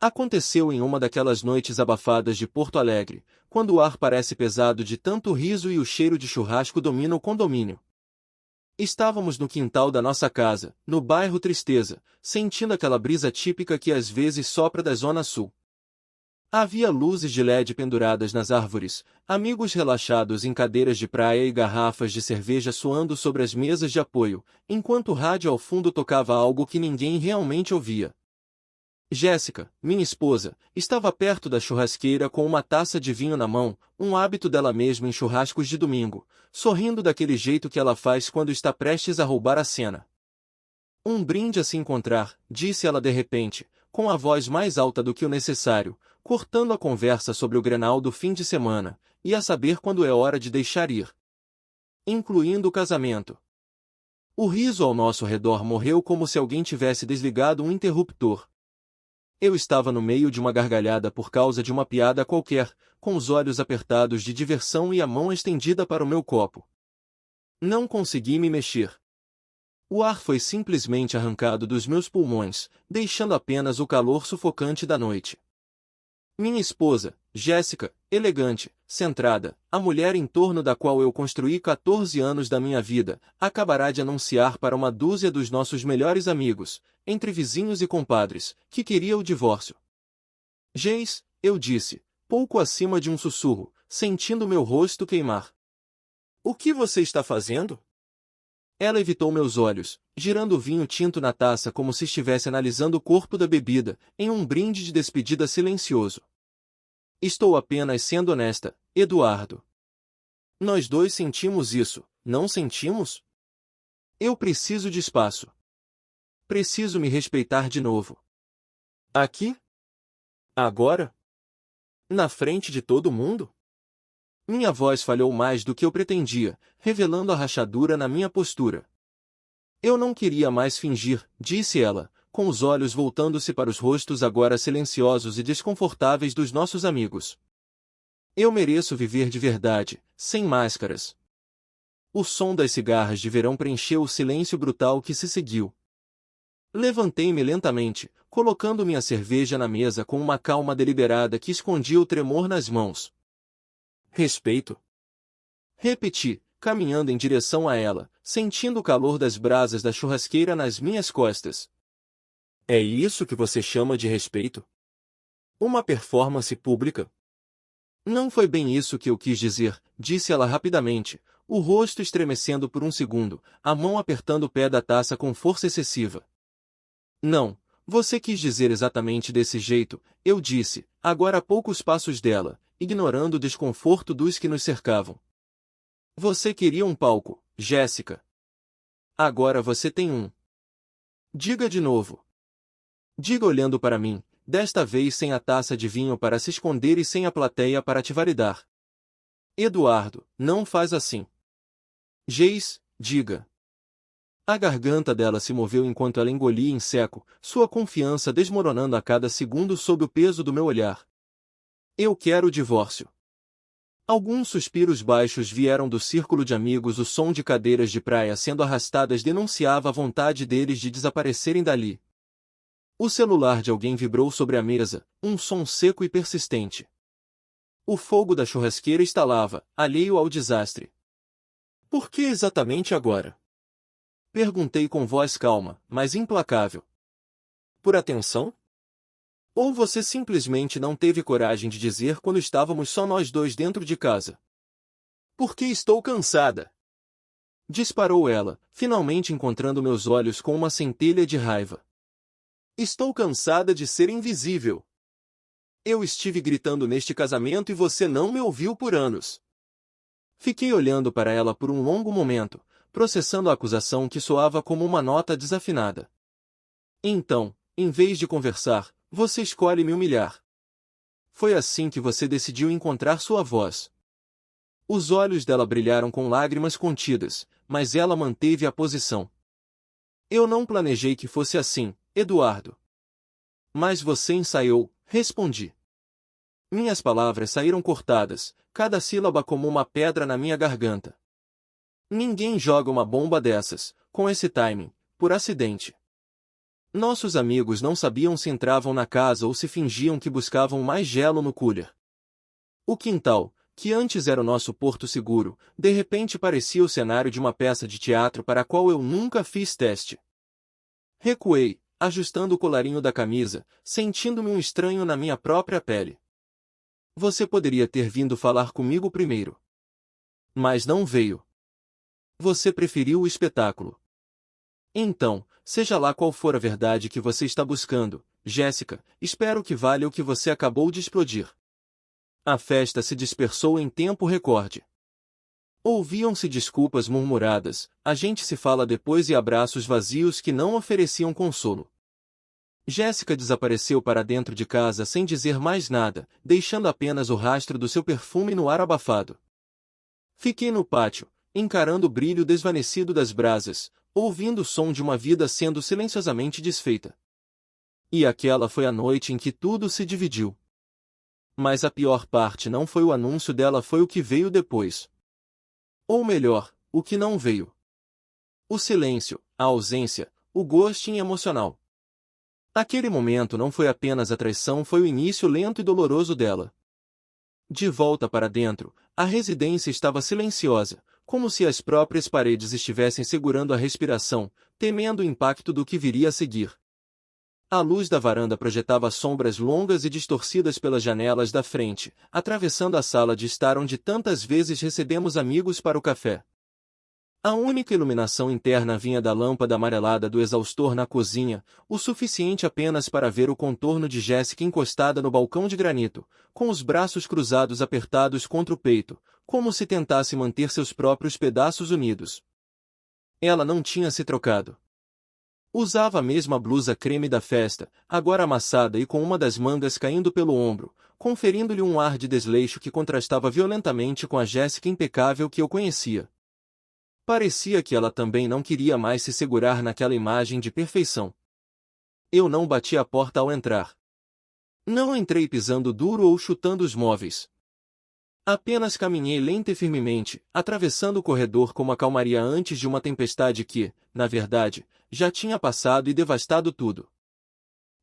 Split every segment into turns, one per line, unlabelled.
Aconteceu em uma daquelas noites abafadas de Porto Alegre, quando o ar parece pesado de tanto riso e o cheiro de churrasco domina o condomínio. Estávamos no quintal da nossa casa, no bairro Tristeza, sentindo aquela brisa típica que às vezes sopra da zona sul. Havia luzes de LED penduradas nas árvores, amigos relaxados em cadeiras de praia e garrafas de cerveja soando sobre as mesas de apoio, enquanto o rádio ao fundo tocava algo que ninguém realmente ouvia. Jéssica, minha esposa, estava perto da churrasqueira com uma taça de vinho na mão, um hábito dela mesma em churrascos de domingo, sorrindo daquele jeito que ela faz quando está prestes a roubar a cena. Um brinde a se encontrar, disse ela de repente, com a voz mais alta do que o necessário, cortando a conversa sobre o Grenal do fim de semana, e a saber quando é hora de deixar ir. Incluindo o casamento. O riso ao nosso redor morreu como se alguém tivesse desligado um interruptor. Eu estava no meio de uma gargalhada por causa de uma piada qualquer, com os olhos apertados de diversão e a mão estendida para o meu copo. Não consegui me mexer. O ar foi simplesmente arrancado dos meus pulmões, deixando apenas o calor sufocante da noite. Minha esposa, Jéssica, elegante, centrada, a mulher em torno da qual eu construí 14 anos da minha vida, acabará de anunciar para uma dúzia dos nossos melhores amigos, entre vizinhos e compadres, que queria o divórcio. Geis, eu disse, pouco acima de um sussurro, sentindo meu rosto queimar. O que você está fazendo? Ela evitou meus olhos, girando o vinho tinto na taça como se estivesse analisando o corpo da bebida, em um brinde de despedida silencioso. Estou apenas sendo honesta, Eduardo. Nós dois sentimos isso, não sentimos? Eu preciso de espaço. Preciso me respeitar de novo. Aqui? Agora? Na frente de todo mundo? Minha voz falhou mais do que eu pretendia, revelando a rachadura na minha postura. Eu não queria mais fingir, disse ela, com os olhos voltando-se para os rostos agora silenciosos e desconfortáveis dos nossos amigos. Eu mereço viver de verdade, sem máscaras. O som das cigarras de verão preencheu o silêncio brutal que se seguiu. Levantei-me lentamente, colocando minha cerveja na mesa com uma calma deliberada que escondia o tremor nas mãos. Respeito. Repeti, caminhando em direção a ela, sentindo o calor das brasas da churrasqueira nas minhas costas. É isso que você chama de respeito? Uma performance pública? Não foi bem isso que eu quis dizer, disse ela rapidamente, o rosto estremecendo por um segundo, a mão apertando o pé da taça com força excessiva. Não, você quis dizer exatamente desse jeito, eu disse, agora a poucos passos dela, ignorando o desconforto dos que nos cercavam. Você queria um palco, Jéssica. Agora você tem um. Diga de novo. Diga olhando para mim, desta vez sem a taça de vinho para se esconder e sem a plateia para te validar. Eduardo, não faz assim. Geis, diga. A garganta dela se moveu enquanto ela engolia em seco, sua confiança desmoronando a cada segundo sob o peso do meu olhar. Eu quero o divórcio. Alguns suspiros baixos vieram do círculo de amigos. O som de cadeiras de praia sendo arrastadas denunciava a vontade deles de desaparecerem dali. O celular de alguém vibrou sobre a mesa, um som seco e persistente. O fogo da churrasqueira estalava, alheio ao desastre. Por que exatamente agora? Perguntei com voz calma, mas implacável. Por atenção? Ou você simplesmente não teve coragem de dizer quando estávamos só nós dois dentro de casa? Porque estou cansada. Disparou ela, finalmente encontrando meus olhos com uma centelha de raiva. Estou cansada de ser invisível. Eu estive gritando neste casamento e você não me ouviu por anos. Fiquei olhando para ela por um longo momento, processando a acusação que soava como uma nota desafinada. Então, em vez de conversar, você escolhe me humilhar. Foi assim que você decidiu encontrar sua voz. Os olhos dela brilharam com lágrimas contidas, mas ela manteve a posição. Eu não planejei que fosse assim, Eduardo. Mas você ensaiou, respondi. Minhas palavras saíram cortadas, cada sílaba como uma pedra na minha garganta. Ninguém joga uma bomba dessas, com esse timing, por acidente. Nossos amigos não sabiam se entravam na casa ou se fingiam que buscavam mais gelo no cooler. O quintal, que antes era o nosso porto seguro, de repente parecia o cenário de uma peça de teatro para a qual eu nunca fiz teste. Recuei, ajustando o colarinho da camisa, sentindo-me um estranho na minha própria pele. Você poderia ter vindo falar comigo primeiro. Mas não veio. Você preferiu o espetáculo. Então, seja lá qual for a verdade que você está buscando, Jéssica, espero que valha o que você acabou de explodir. A festa se dispersou em tempo recorde. Ouviam-se desculpas murmuradas, a gente se fala depois e abraços vazios que não ofereciam consolo. Jéssica desapareceu para dentro de casa sem dizer mais nada, deixando apenas o rastro do seu perfume no ar abafado. Fiquei no pátio, encarando o brilho desvanecido das brasas, ouvindo o som de uma vida sendo silenciosamente desfeita. E aquela foi a noite em que tudo se dividiu. Mas a pior parte não foi o anúncio dela, foi o que veio depois. Ou melhor, o que não veio. O silêncio, a ausência, o ghosting emocional. Aquele momento não foi apenas a traição, foi o início lento e doloroso dela. De volta para dentro, a residência estava silenciosa, como se as próprias paredes estivessem segurando a respiração, temendo o impacto do que viria a seguir. A luz da varanda projetava sombras longas e distorcidas pelas janelas da frente, atravessando a sala de estar onde tantas vezes recebemos amigos para o café. A única iluminação interna vinha da lâmpada amarelada do exaustor na cozinha, o suficiente apenas para ver o contorno de Jéssica encostada no balcão de granito, com os braços cruzados apertados contra o peito, como se tentasse manter seus próprios pedaços unidos. Ela não tinha se trocado. Usava a mesma blusa creme da festa, agora amassada e com uma das mangas caindo pelo ombro, conferindo-lhe um ar de desleixo que contrastava violentamente com a Jéssica impecável que eu conhecia. Parecia que ela também não queria mais se segurar naquela imagem de perfeição. Eu não bati a porta ao entrar. Não entrei pisando duro ou chutando os móveis. Apenas caminhei lenta e firmemente, atravessando o corredor com uma calmaria antes de uma tempestade que, na verdade, já tinha passado e devastado tudo.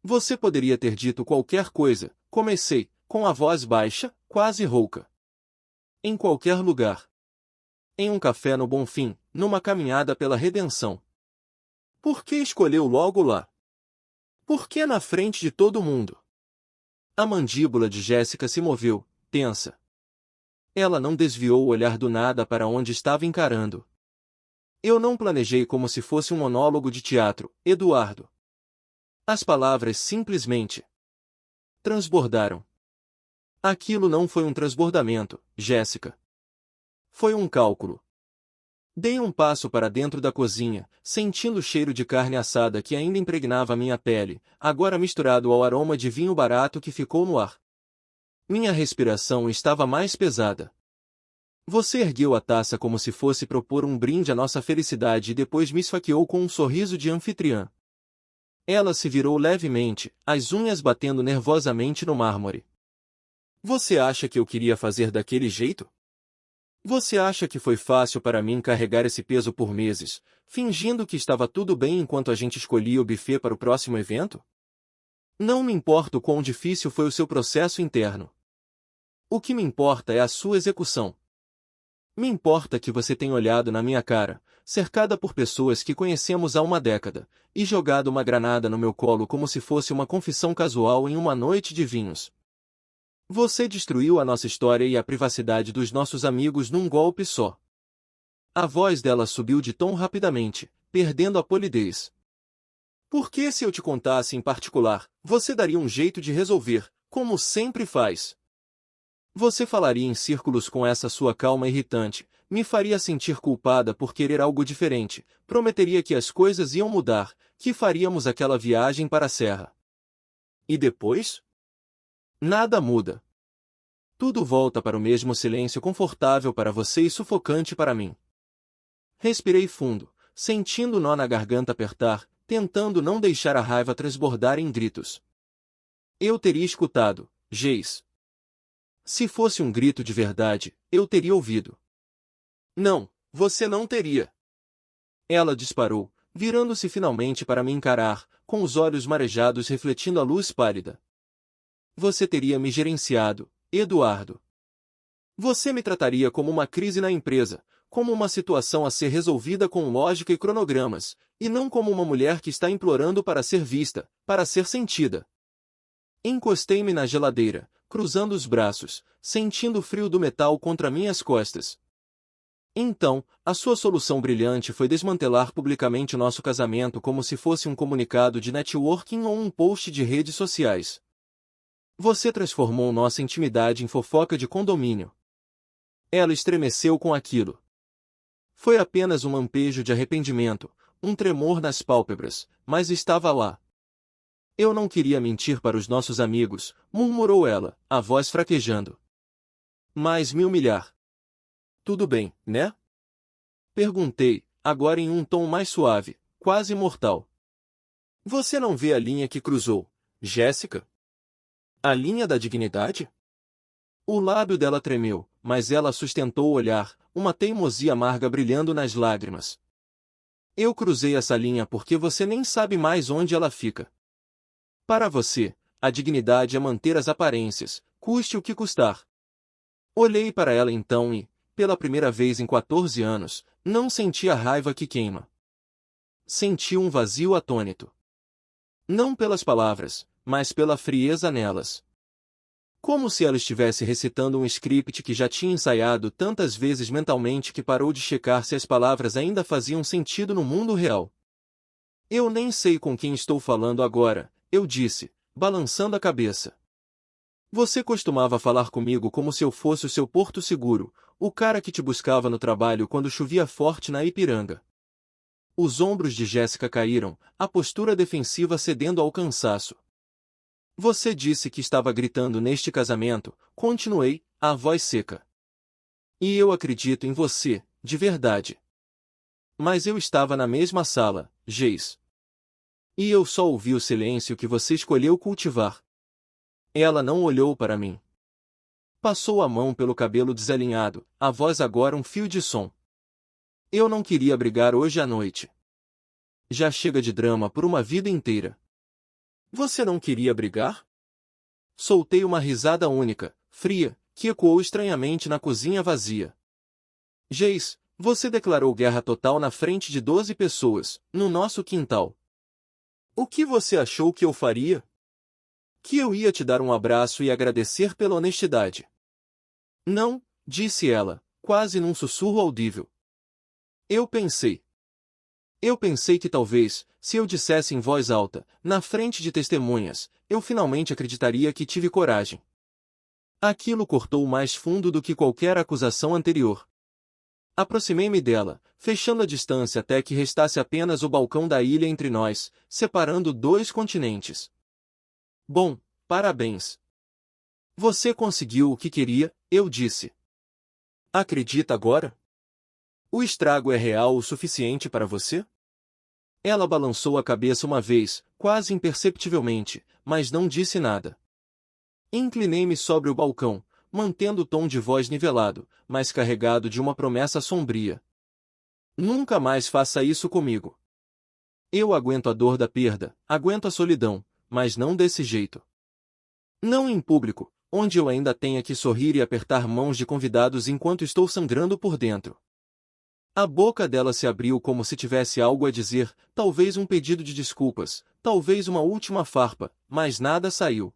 Você poderia ter dito qualquer coisa, comecei, com a voz baixa, quase rouca. Em qualquer lugar. Em um café no Bonfim, numa caminhada pela redenção. Por que escolheu logo lá? Por que na frente de todo mundo? A mandíbula de Jéssica se moveu, tensa. Ela não desviou o olhar do nada para onde estava encarando. Eu não planejei como se fosse um monólogo de teatro, Eduardo. As palavras simplesmente transbordaram. Aquilo não foi um transbordamento, Jéssica. Foi um cálculo. Dei um passo para dentro da cozinha, sentindo o cheiro de carne assada que ainda impregnava minha pele, agora misturado ao aroma de vinho barato que ficou no ar. Minha respiração estava mais pesada. Você ergueu a taça como se fosse propor um brinde à nossa felicidade e depois me esfaqueou com um sorriso de anfitriã. Ela se virou levemente, as unhas batendo nervosamente no mármore. Você acha que eu queria fazer daquele jeito? Você acha que foi fácil para mim carregar esse peso por meses, fingindo que estava tudo bem enquanto a gente escolhia o buffet para o próximo evento? Não me importa o quão difícil foi o seu processo interno. O que me importa é a sua execução. Me importa que você tenha olhado na minha cara, cercada por pessoas que conhecemos há uma década, e jogado uma granada no meu colo como se fosse uma confissão casual em uma noite de vinhos. Você destruiu a nossa história e a privacidade dos nossos amigos num golpe só. A voz dela subiu de tom rapidamente, perdendo a polidez. Por que se eu te contasse em particular, você daria um jeito de resolver, como sempre faz? Você falaria em círculos com essa sua calma irritante, me faria sentir culpada por querer algo diferente, prometeria que as coisas iam mudar, que faríamos aquela viagem para a serra. E depois? Nada muda. Tudo volta para o mesmo silêncio confortável para você e sufocante para mim. Respirei fundo, sentindo o nó na garganta apertar, tentando não deixar a raiva transbordar em gritos. Eu teria escutado, Geis. Se fosse um grito de verdade, eu teria ouvido. Não, você não teria. Ela disparou, virando-se finalmente para me encarar, com os olhos marejados refletindo a luz pálida. Você teria me gerenciado, Eduardo. Você me trataria como uma crise na empresa, como uma situação a ser resolvida com lógica e cronogramas, e não como uma mulher que está implorando para ser vista, para ser sentida. Encostei-me na geladeira, cruzando os braços, sentindo o frio do metal contra minhas costas. Então, a sua solução brilhante foi desmantelar publicamente nosso casamento como se fosse um comunicado de networking ou um post de redes sociais. Você transformou nossa intimidade em fofoca de condomínio. Ela estremeceu com aquilo. Foi apenas um lampejo de arrependimento, um tremor nas pálpebras, mas estava lá. Eu não queria mentir para os nossos amigos, murmurou ela, a voz fraquejando. Mas me humilhar. Tudo bem, né? Perguntei, agora em um tom mais suave, quase mortal. Você não vê a linha que cruzou, Jéssica? A linha da dignidade? O lábio dela tremeu, mas ela sustentou o olhar, uma teimosia amarga brilhando nas lágrimas. Eu cruzei essa linha porque você nem sabe mais onde ela fica. Para você, a dignidade é manter as aparências, custe o que custar. Olhei para ela então e, pela primeira vez em 14 anos, não senti a raiva que queima. Senti um vazio atônito. Não pelas palavras, mas pela frieza nelas. Como se ela estivesse recitando um script que já tinha ensaiado tantas vezes mentalmente que parou de checar se as palavras ainda faziam sentido no mundo real. Eu nem sei com quem estou falando agora, eu disse, balançando a cabeça. Você costumava falar comigo como se eu fosse o seu porto seguro, o cara que te buscava no trabalho quando chovia forte na Ipiranga. Os ombros de Jéssica caíram, a postura defensiva cedendo ao cansaço. Você disse que estava gritando neste casamento, continuei, a voz seca. E eu acredito em você, de verdade. Mas eu estava na mesma sala, Geis. E eu só ouvi o silêncio que você escolheu cultivar. Ela não olhou para mim. Passou a mão pelo cabelo desalinhado, a voz agora um fio de som. Eu não queria brigar hoje à noite. Já chega de drama por uma vida inteira. Você não queria brigar? Soltei uma risada única, fria, que ecoou estranhamente na cozinha vazia. Geis, você declarou guerra total na frente de 12 pessoas, no nosso quintal. O que você achou que eu faria? Que eu ia te dar um abraço e agradecer pela honestidade. Não, disse ela, quase num sussurro audível. Eu pensei que talvez, se eu dissesse em voz alta, na frente de testemunhas, eu finalmente acreditaria que tive coragem. Aquilo cortou mais fundo do que qualquer acusação anterior. Aproximei-me dela, fechando a distância até que restasse apenas o balcão da ilha entre nós, separando 2 continentes. Bom, parabéns. Você conseguiu o que queria, eu disse. Acredita agora? O estrago é real o suficiente para você? Ela balançou a cabeça uma vez, quase imperceptivelmente, mas não disse nada. Inclinei-me sobre o balcão, mantendo o tom de voz nivelado, mas carregado de uma promessa sombria. Nunca mais faça isso comigo. Eu aguento a dor da perda, aguento a solidão, mas não desse jeito. Não em público, onde eu ainda tenha que sorrir e apertar mãos de convidados enquanto estou sangrando por dentro. A boca dela se abriu como se tivesse algo a dizer, talvez um pedido de desculpas, talvez uma última farpa, mas nada saiu.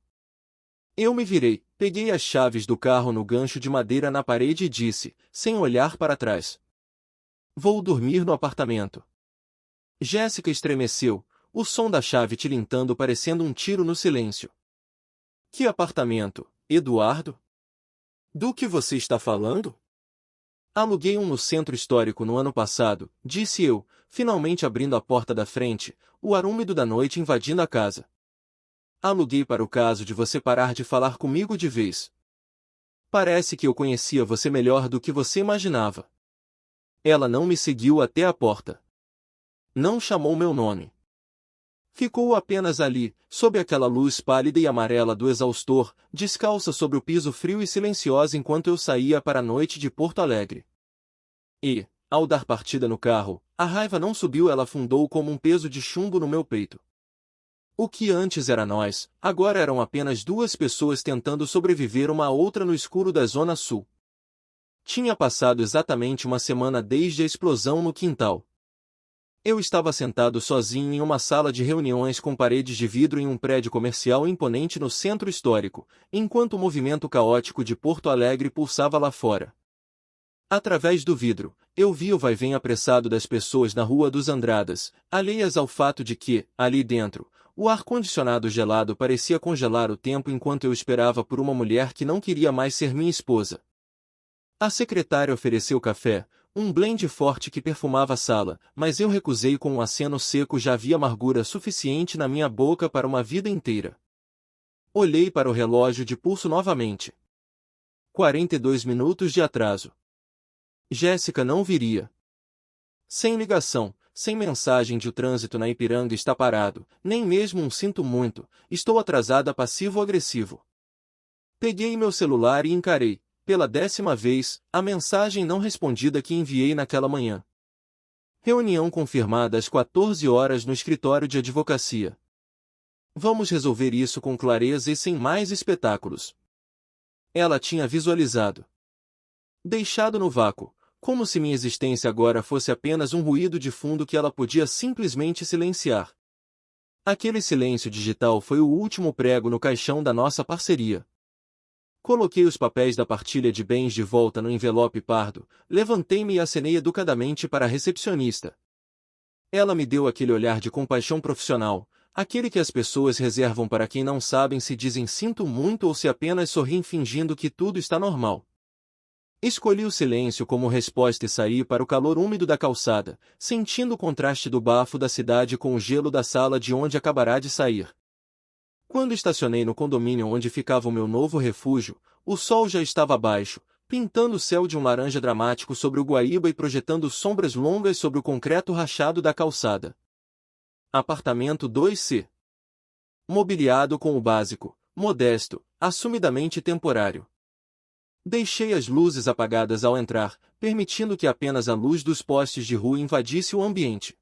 Eu me virei, peguei as chaves do carro no gancho de madeira na parede e disse, sem olhar para trás. Vou dormir no apartamento. Jéssica estremeceu, o som da chave tilintando parecendo um tiro no silêncio. Que apartamento, Eduardo? Do que você está falando? Aluguei um no centro histórico no ano passado, disse eu, finalmente abrindo a porta da frente, o ar úmido da noite invadindo a casa. Aluguei para o caso de você parar de falar comigo de vez. Parece que eu conhecia você melhor do que você imaginava. Ela não me seguiu até a porta. Não chamou meu nome. Ficou apenas ali, sob aquela luz pálida e amarela do exaustor, descalça sobre o piso frio e silenciosa enquanto eu saía para a noite de Porto Alegre. E, ao dar partida no carro, a raiva não subiu, ela afundou como um peso de chumbo no meu peito. O que antes era nós, agora eram apenas duas pessoas tentando sobreviver uma à outra no escuro da Zona Sul. Tinha passado exatamente uma semana desde a explosão no quintal. Eu estava sentado sozinho em uma sala de reuniões com paredes de vidro em um prédio comercial imponente no centro histórico, enquanto o movimento caótico de Porto Alegre pulsava lá fora. Através do vidro, eu vi o vai-vem apressado das pessoas na Rua dos Andradas, alheias ao fato de que, ali dentro, o ar-condicionado gelado parecia congelar o tempo enquanto eu esperava por uma mulher que não queria mais ser minha esposa. A secretária ofereceu café, um blend forte que perfumava a sala, mas eu recusei com um aceno seco. Já havia amargura suficiente na minha boca para uma vida inteira. Olhei para o relógio de pulso novamente. 42 minutos de atraso. Jéssica não viria. Sem ligação, sem mensagem de o trânsito na Ipiranga está parado, nem mesmo um sinto muito, estou atrasada passivo-agressivo. Peguei meu celular e encarei, pela 10ª vez, a mensagem não respondida que enviei naquela manhã. Reunião confirmada às 14 horas no escritório de advocacia. Vamos resolver isso com clareza e sem mais espetáculos. Ela tinha visualizado. Deixado no vácuo, como se minha existência agora fosse apenas um ruído de fundo que ela podia simplesmente silenciar. Aquele silêncio digital foi o último prego no caixão da nossa parceria. Coloquei os papéis da partilha de bens de volta no envelope pardo, levantei-me e acenei educadamente para a recepcionista. Ela me deu aquele olhar de compaixão profissional, aquele que as pessoas reservam para quem não sabem se dizem sinto muito ou se apenas sorriem fingindo que tudo está normal. Escolhi o silêncio como resposta e saí para o calor úmido da calçada, sentindo o contraste do bafo da cidade com o gelo da sala de onde acabará de sair. Quando estacionei no condomínio onde ficava o meu novo refúgio, o sol já estava baixo, pintando o céu de um laranja dramático sobre o Guaíba e projetando sombras longas sobre o concreto rachado da calçada. Apartamento 2C. Mobiliado com o básico, modesto, assumidamente temporário. Deixei as luzes apagadas ao entrar, permitindo que apenas a luz dos postes de rua invadisse o ambiente.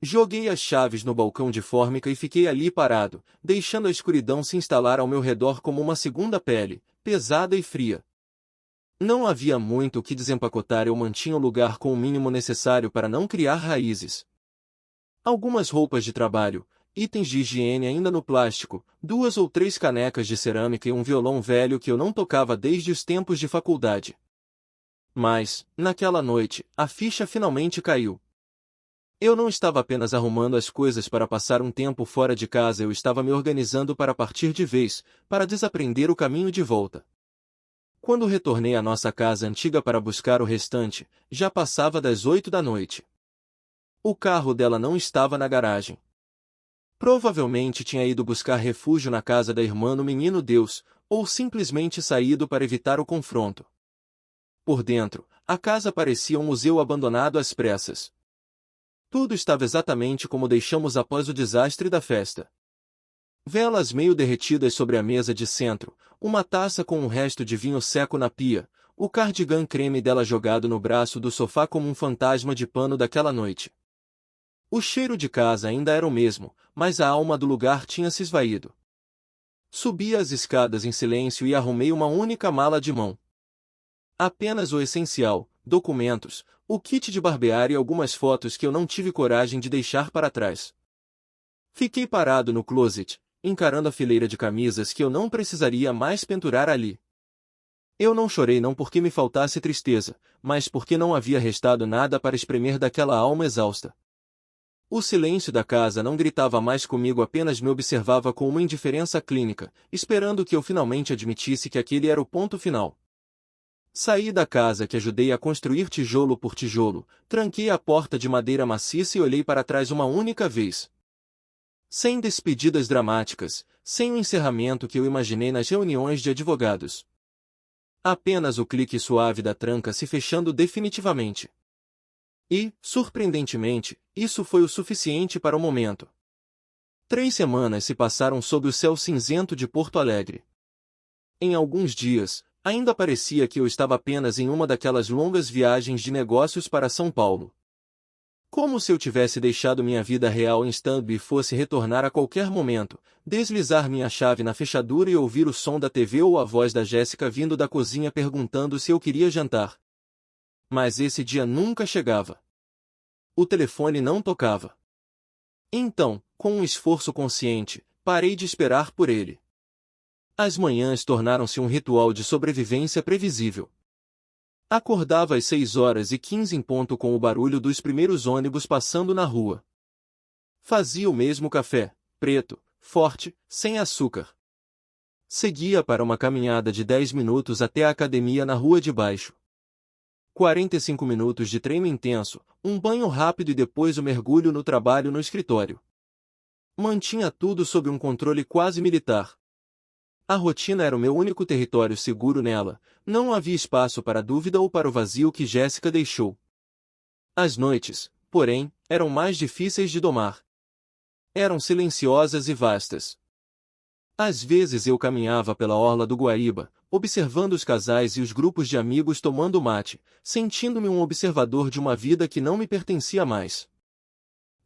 Joguei as chaves no balcão de fórmica e fiquei ali parado, deixando a escuridão se instalar ao meu redor como uma segunda pele, pesada e fria. Não havia muito o que desempacotar, eu mantinha o lugar com o mínimo necessário para não criar raízes. Algumas roupas de trabalho, itens de higiene ainda no plástico, 2 ou 3 canecas de cerâmica e um violão velho que eu não tocava desde os tempos de faculdade. Mas, naquela noite, a ficha finalmente caiu. Eu não estava apenas arrumando as coisas para passar um tempo fora de casa, eu estava me organizando para partir de vez, para desaprender o caminho de volta. Quando retornei à nossa casa antiga para buscar o restante, já passava das 8 da noite. O carro dela não estava na garagem. Provavelmente tinha ido buscar refúgio na casa da irmã no Menino Deus, ou simplesmente saído para evitar o confronto. Por dentro, a casa parecia um museu abandonado às pressas. Tudo estava exatamente como deixamos após o desastre da festa. Velas meio derretidas sobre a mesa de centro, uma taça com um resto de vinho seco na pia, o cardigan creme dela jogado no braço do sofá como um fantasma de pano daquela noite. O cheiro de casa ainda era o mesmo, mas a alma do lugar tinha se esvaído. Subi as escadas em silêncio e arrumei uma única mala de mão. Apenas o essencial, documentos, o kit de barbear e algumas fotos que eu não tive coragem de deixar para trás. Fiquei parado no closet, encarando a fileira de camisas que eu não precisaria mais pendurar ali. Eu não chorei não porque me faltasse tristeza, mas porque não havia restado nada para espremer daquela alma exausta. O silêncio da casa não gritava mais comigo, apenas me observava com uma indiferença clínica, esperando que eu finalmente admitisse que aquele era o ponto final. Saí da casa que ajudei a construir tijolo por tijolo, tranquei a porta de madeira maciça e olhei para trás uma única vez. Sem despedidas dramáticas, sem o encerramento que eu imaginei nas reuniões de advogados. Apenas o clique suave da tranca se fechando definitivamente. E, surpreendentemente, isso foi o suficiente para o momento. 3 semanas se passaram sob o céu cinzento de Porto Alegre. Em alguns dias, Ainda parecia que eu estava apenas em uma daquelas longas viagens de negócios para São Paulo. Como se eu tivesse deixado minha vida real em stand-by e fosse retornar a qualquer momento, deslizar minha chave na fechadura e ouvir o som da TV ou a voz da Jéssica vindo da cozinha perguntando se eu queria jantar. Mas esse dia nunca chegava. O telefone não tocava. Então, com um esforço consciente, parei de esperar por ele. As manhãs tornaram-se um ritual de sobrevivência previsível. Acordava às 6h15 em ponto com o barulho dos primeiros ônibus passando na rua. Fazia o mesmo café, preto, forte, sem açúcar. Seguia para uma caminhada de 10 minutos até a academia na rua de baixo. 45 minutos de treino intenso, um banho rápido e depois o mergulho no trabalho no escritório. Mantinha tudo sob um controle quase militar. A rotina era o meu único território seguro nela, não havia espaço para dúvida ou para o vazio que Jéssica deixou. As noites, porém, eram mais difíceis de domar. Eram silenciosas e vastas. Às vezes eu caminhava pela orla do Guaíba, observando os casais e os grupos de amigos tomando mate, sentindo-me um observador de uma vida que não me pertencia mais.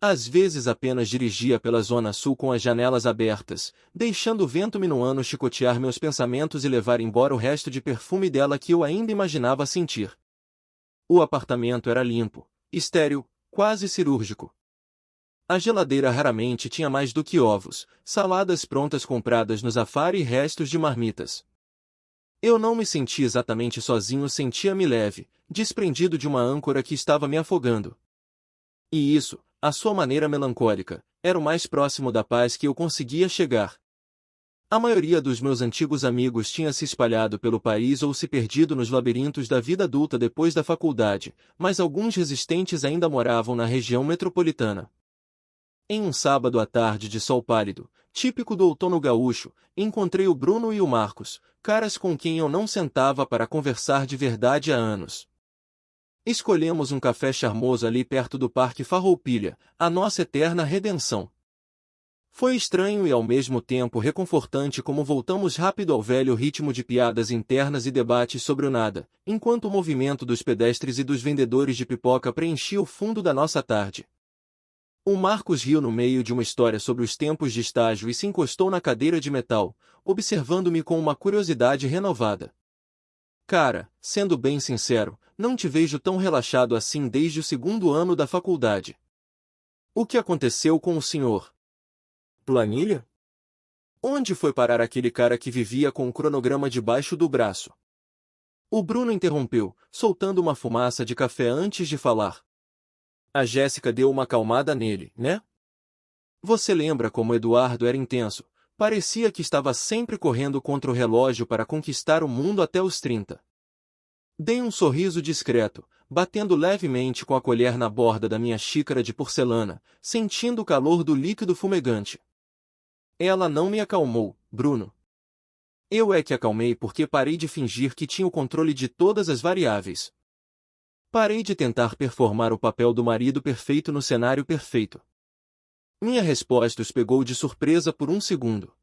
Às vezes apenas dirigia pela zona sul com as janelas abertas, deixando o vento minuano chicotear meus pensamentos e levar embora o resto de perfume dela que eu ainda imaginava sentir. O apartamento era limpo, estéril, quase cirúrgico. A geladeira raramente tinha mais do que ovos, saladas prontas compradas no Zafari e restos de marmitas. Eu não me sentia exatamente sozinho, sentia-me leve, desprendido de uma âncora que estava me afogando. E isso, à sua maneira melancólica, era o mais próximo da paz que eu conseguia chegar. A maioria dos meus antigos amigos tinha se espalhado pelo país ou se perdido nos labirintos da vida adulta depois da faculdade, mas alguns resistentes ainda moravam na região metropolitana. Em um sábado à tarde de sol pálido, típico do outono gaúcho, encontrei o Bruno e o Marcos, caras com quem eu não sentava para conversar de verdade há anos. Escolhemos um café charmoso ali perto do Parque Farroupilha, a nossa eterna redenção. Foi estranho e ao mesmo tempo reconfortante como voltamos rápido ao velho ritmo de piadas internas e debates sobre o nada, enquanto o movimento dos pedestres e dos vendedores de pipoca preenchia o fundo da nossa tarde. O Marcos riu no meio de uma história sobre os tempos de estágio e se encostou na cadeira de metal, observando-me com uma curiosidade renovada. Cara, sendo bem sincero, não te vejo tão relaxado assim desde o segundo ano da faculdade. O que aconteceu com o senhor? Planilha? Onde foi parar aquele cara que vivia com o cronograma debaixo do braço? O Bruno interrompeu, soltando uma fumaça de café antes de falar. A Jéssica deu uma acalmada nele, né? Você lembra como Eduardo era intenso, parecia que estava sempre correndo contra o relógio para conquistar o mundo até os 30. Dei um sorriso discreto, batendo levemente com a colher na borda da minha xícara de porcelana, sentindo o calor do líquido fumegante. Ela não me acalmou, Bruno. Eu é que acalmei porque parei de fingir que tinha o controle de todas as variáveis. Parei de tentar performar o papel do marido perfeito no cenário perfeito. Minha resposta os pegou de surpresa por um segundo.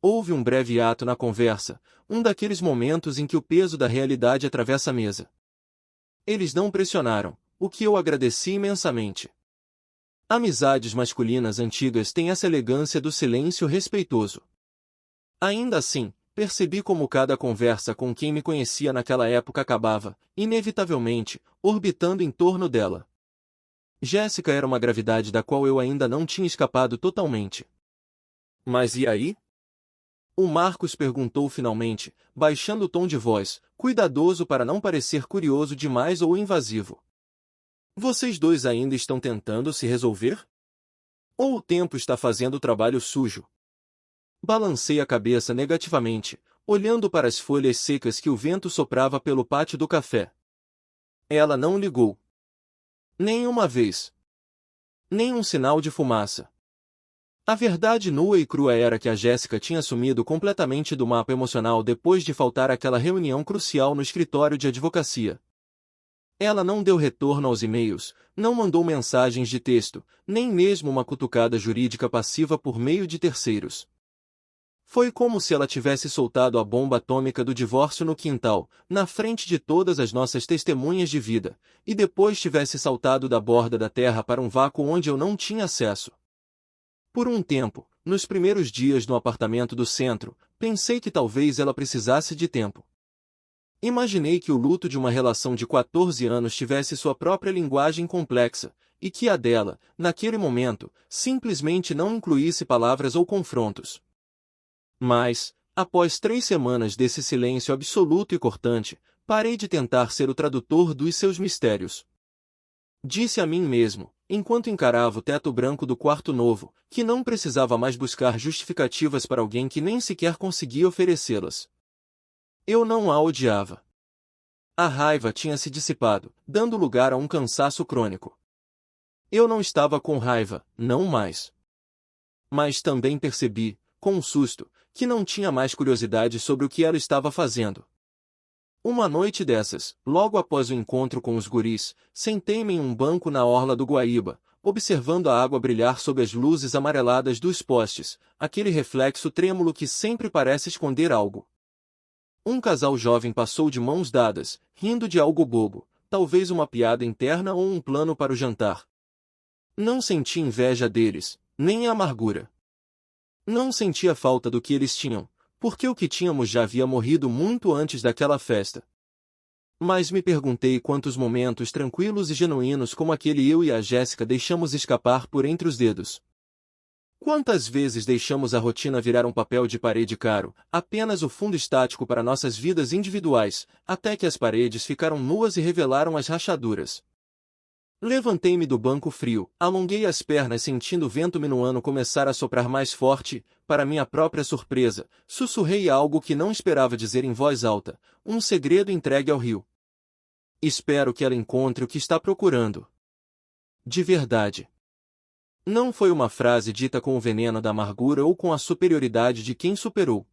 Houve um breve ato na conversa, um daqueles momentos em que o peso da realidade atravessa a mesa. Eles não pressionaram, o que eu agradeci imensamente. Amizades masculinas antigas têm essa elegância do silêncio respeitoso. Ainda assim, percebi como cada conversa com quem me conhecia naquela época acabava, inevitavelmente, orbitando em torno dela. Jéssica era uma gravidade da qual eu ainda não tinha escapado totalmente. Mas e aí? O Marcos perguntou finalmente, baixando o tom de voz, cuidadoso para não parecer curioso demais ou invasivo. Vocês dois ainda estão tentando se resolver? Ou o tempo está fazendo o trabalho sujo? Balancei a cabeça negativamente, olhando para as folhas secas que o vento soprava pelo pátio do café. Ela não ligou. Nem uma vez. Nem um sinal de fumaça. A verdade nua e crua era que a Jéssica tinha sumido completamente do mapa emocional depois de faltar àquela reunião crucial no escritório de advocacia. Ela não deu retorno aos e-mails, não mandou mensagens de texto, nem mesmo uma cutucada jurídica passiva por meio de terceiros. Foi como se ela tivesse soltado a bomba atômica do divórcio no quintal, na frente de todas as nossas testemunhas de vida, e depois tivesse saltado da borda da terra para um vácuo onde eu não tinha acesso. Por um tempo, nos primeiros dias no apartamento do centro, pensei que talvez ela precisasse de tempo. Imaginei que o luto de uma relação de 14 anos tivesse sua própria linguagem complexa, e que a dela, naquele momento, simplesmente não incluísse palavras ou confrontos. Mas, após 3 semanas desse silêncio absoluto e cortante, parei de tentar ser o tradutor dos seus mistérios. Disse a mim mesmo, enquanto encarava o teto branco do quarto novo, que não precisava mais buscar justificativas para alguém que nem sequer conseguia oferecê-las. Eu não a odiava. A raiva tinha se dissipado, dando lugar a um cansaço crônico. Eu não estava com raiva, não mais. Mas também percebi, com um susto, que não tinha mais curiosidade sobre o que ela estava fazendo. Uma noite dessas, logo após o encontro com os guris, sentei-me em um banco na orla do Guaíba, observando a água brilhar sob as luzes amareladas dos postes, aquele reflexo trêmulo que sempre parece esconder algo. Um casal jovem passou de mãos dadas, rindo de algo bobo, talvez uma piada interna ou um plano para o jantar. Não senti inveja deles, nem amargura. Não sentia falta do que eles tinham, porque o que tínhamos já havia morrido muito antes daquela festa. Mas me perguntei quantos momentos tranquilos e genuínos como aquele eu e a Jéssica deixamos escapar por entre os dedos. Quantas vezes deixamos a rotina virar um papel de parede caro, apenas o fundo estático para nossas vidas individuais, até que as paredes ficaram nuas e revelaram as rachaduras. Levantei-me do banco frio, alonguei as pernas sentindo o vento minuano começar a soprar mais forte, para minha própria surpresa, sussurrei algo que não esperava dizer em voz alta, um segredo entregue ao rio. Espero que ela encontre o que está procurando. De verdade. Não foi uma frase dita com o veneno da amargura ou com a superioridade de quem superou.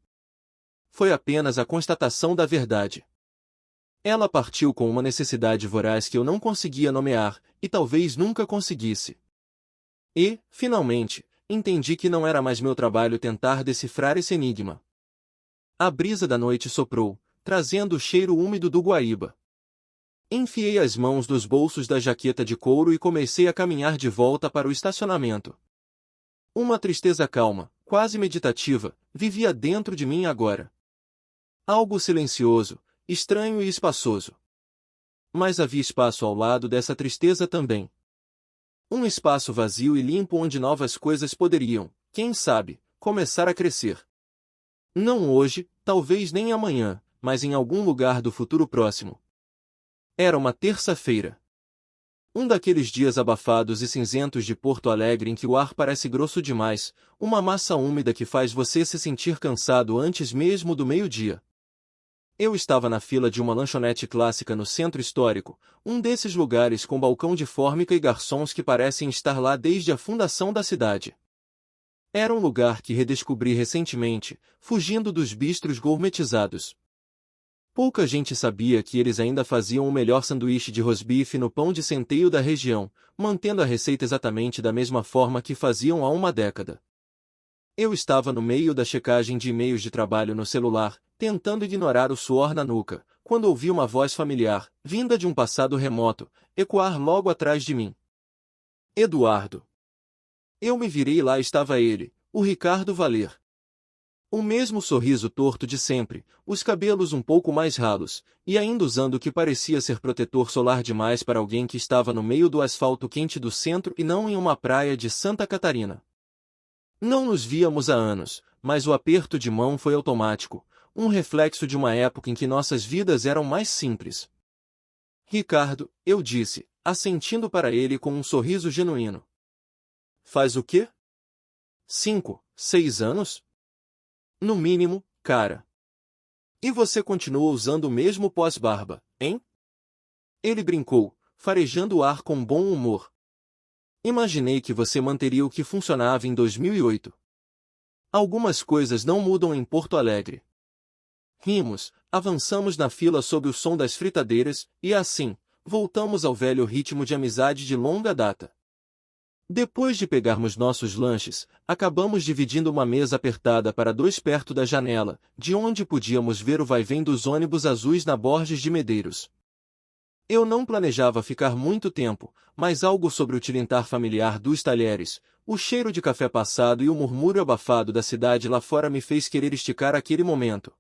Foi apenas a constatação da verdade. Ela partiu com uma necessidade voraz que eu não conseguia nomear, e talvez nunca conseguisse. E, finalmente, entendi que não era mais meu trabalho tentar decifrar esse enigma. A brisa da noite soprou, trazendo o cheiro úmido do Guaíba. Enfiei as mãos nos bolsos da jaqueta de couro e comecei a caminhar de volta para o estacionamento. Uma tristeza calma, quase meditativa, vivia dentro de mim agora. Algo silencioso, estranho e espaçoso. Mas havia espaço ao lado dessa tristeza também. Um espaço vazio e limpo onde novas coisas poderiam, quem sabe, começar a crescer. Não hoje, talvez nem amanhã, mas em algum lugar do futuro próximo. Era uma terça-feira. Um daqueles dias abafados e cinzentos de Porto Alegre em que o ar parece grosso demais, uma massa úmida que faz você se sentir cansado antes mesmo do meio-dia. Eu estava na fila de uma lanchonete clássica no centro histórico, um desses lugares com balcão de fórmica e garçons que parecem estar lá desde a fundação da cidade. Era um lugar que redescobri recentemente, fugindo dos bistros gourmetizados. Pouca gente sabia que eles ainda faziam o melhor sanduíche de rosbife no pão de centeio da região, mantendo a receita exatamente da mesma forma que faziam há uma década. Eu estava no meio da checagem de e-mails de trabalho no celular, tentando ignorar o suor na nuca, quando ouvi uma voz familiar, vinda de um passado remoto, ecoar logo atrás de mim. Eduardo. Eu me virei e lá estava ele, o Ricardo Valer. O mesmo sorriso torto de sempre, os cabelos um pouco mais ralos, e ainda usando o que parecia ser protetor solar demais para alguém que estava no meio do asfalto quente do centro e não em uma praia de Santa Catarina. Não nos víamos há anos, mas o aperto de mão foi automático, um reflexo de uma época em que nossas vidas eram mais simples. Ricardo, eu disse, assentindo para ele com um sorriso genuíno. Faz o quê? 5, 6 anos? No mínimo, cara. E você continua usando o mesmo pós-barba, hein? Ele brincou, farejando o ar com bom humor. Imaginei que você manteria o que funcionava em 2008. Algumas coisas não mudam em Porto Alegre. Rimos, avançamos na fila sob o som das fritadeiras, e assim, voltamos ao velho ritmo de amizade de longa data. Depois de pegarmos nossos lanches, acabamos dividindo uma mesa apertada para dois perto da janela, de onde podíamos ver o vai-vem dos ônibus azuis na Borges de Medeiros. Eu não planejava ficar muito tempo, mas algo sobre o tilintar familiar dos talheres, o cheiro de café passado e o murmúrio abafado da cidade lá fora me fez querer esticar aquele momento.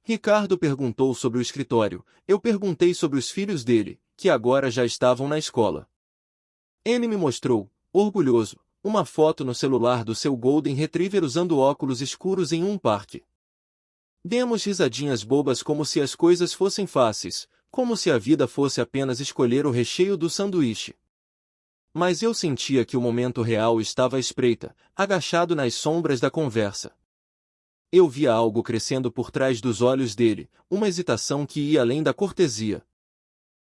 Ricardo perguntou sobre o escritório, eu perguntei sobre os filhos dele, que agora já estavam na escola. Ele me mostrou, orgulhoso, uma foto no celular do seu Golden Retriever usando óculos escuros em um parque. Demos risadinhas bobas como se as coisas fossem fáceis, como se a vida fosse apenas escolher o recheio do sanduíche. Mas eu sentia que o momento real estava à espreita, agachado nas sombras da conversa. Eu via algo crescendo por trás dos olhos dele, uma hesitação que ia além da cortesia.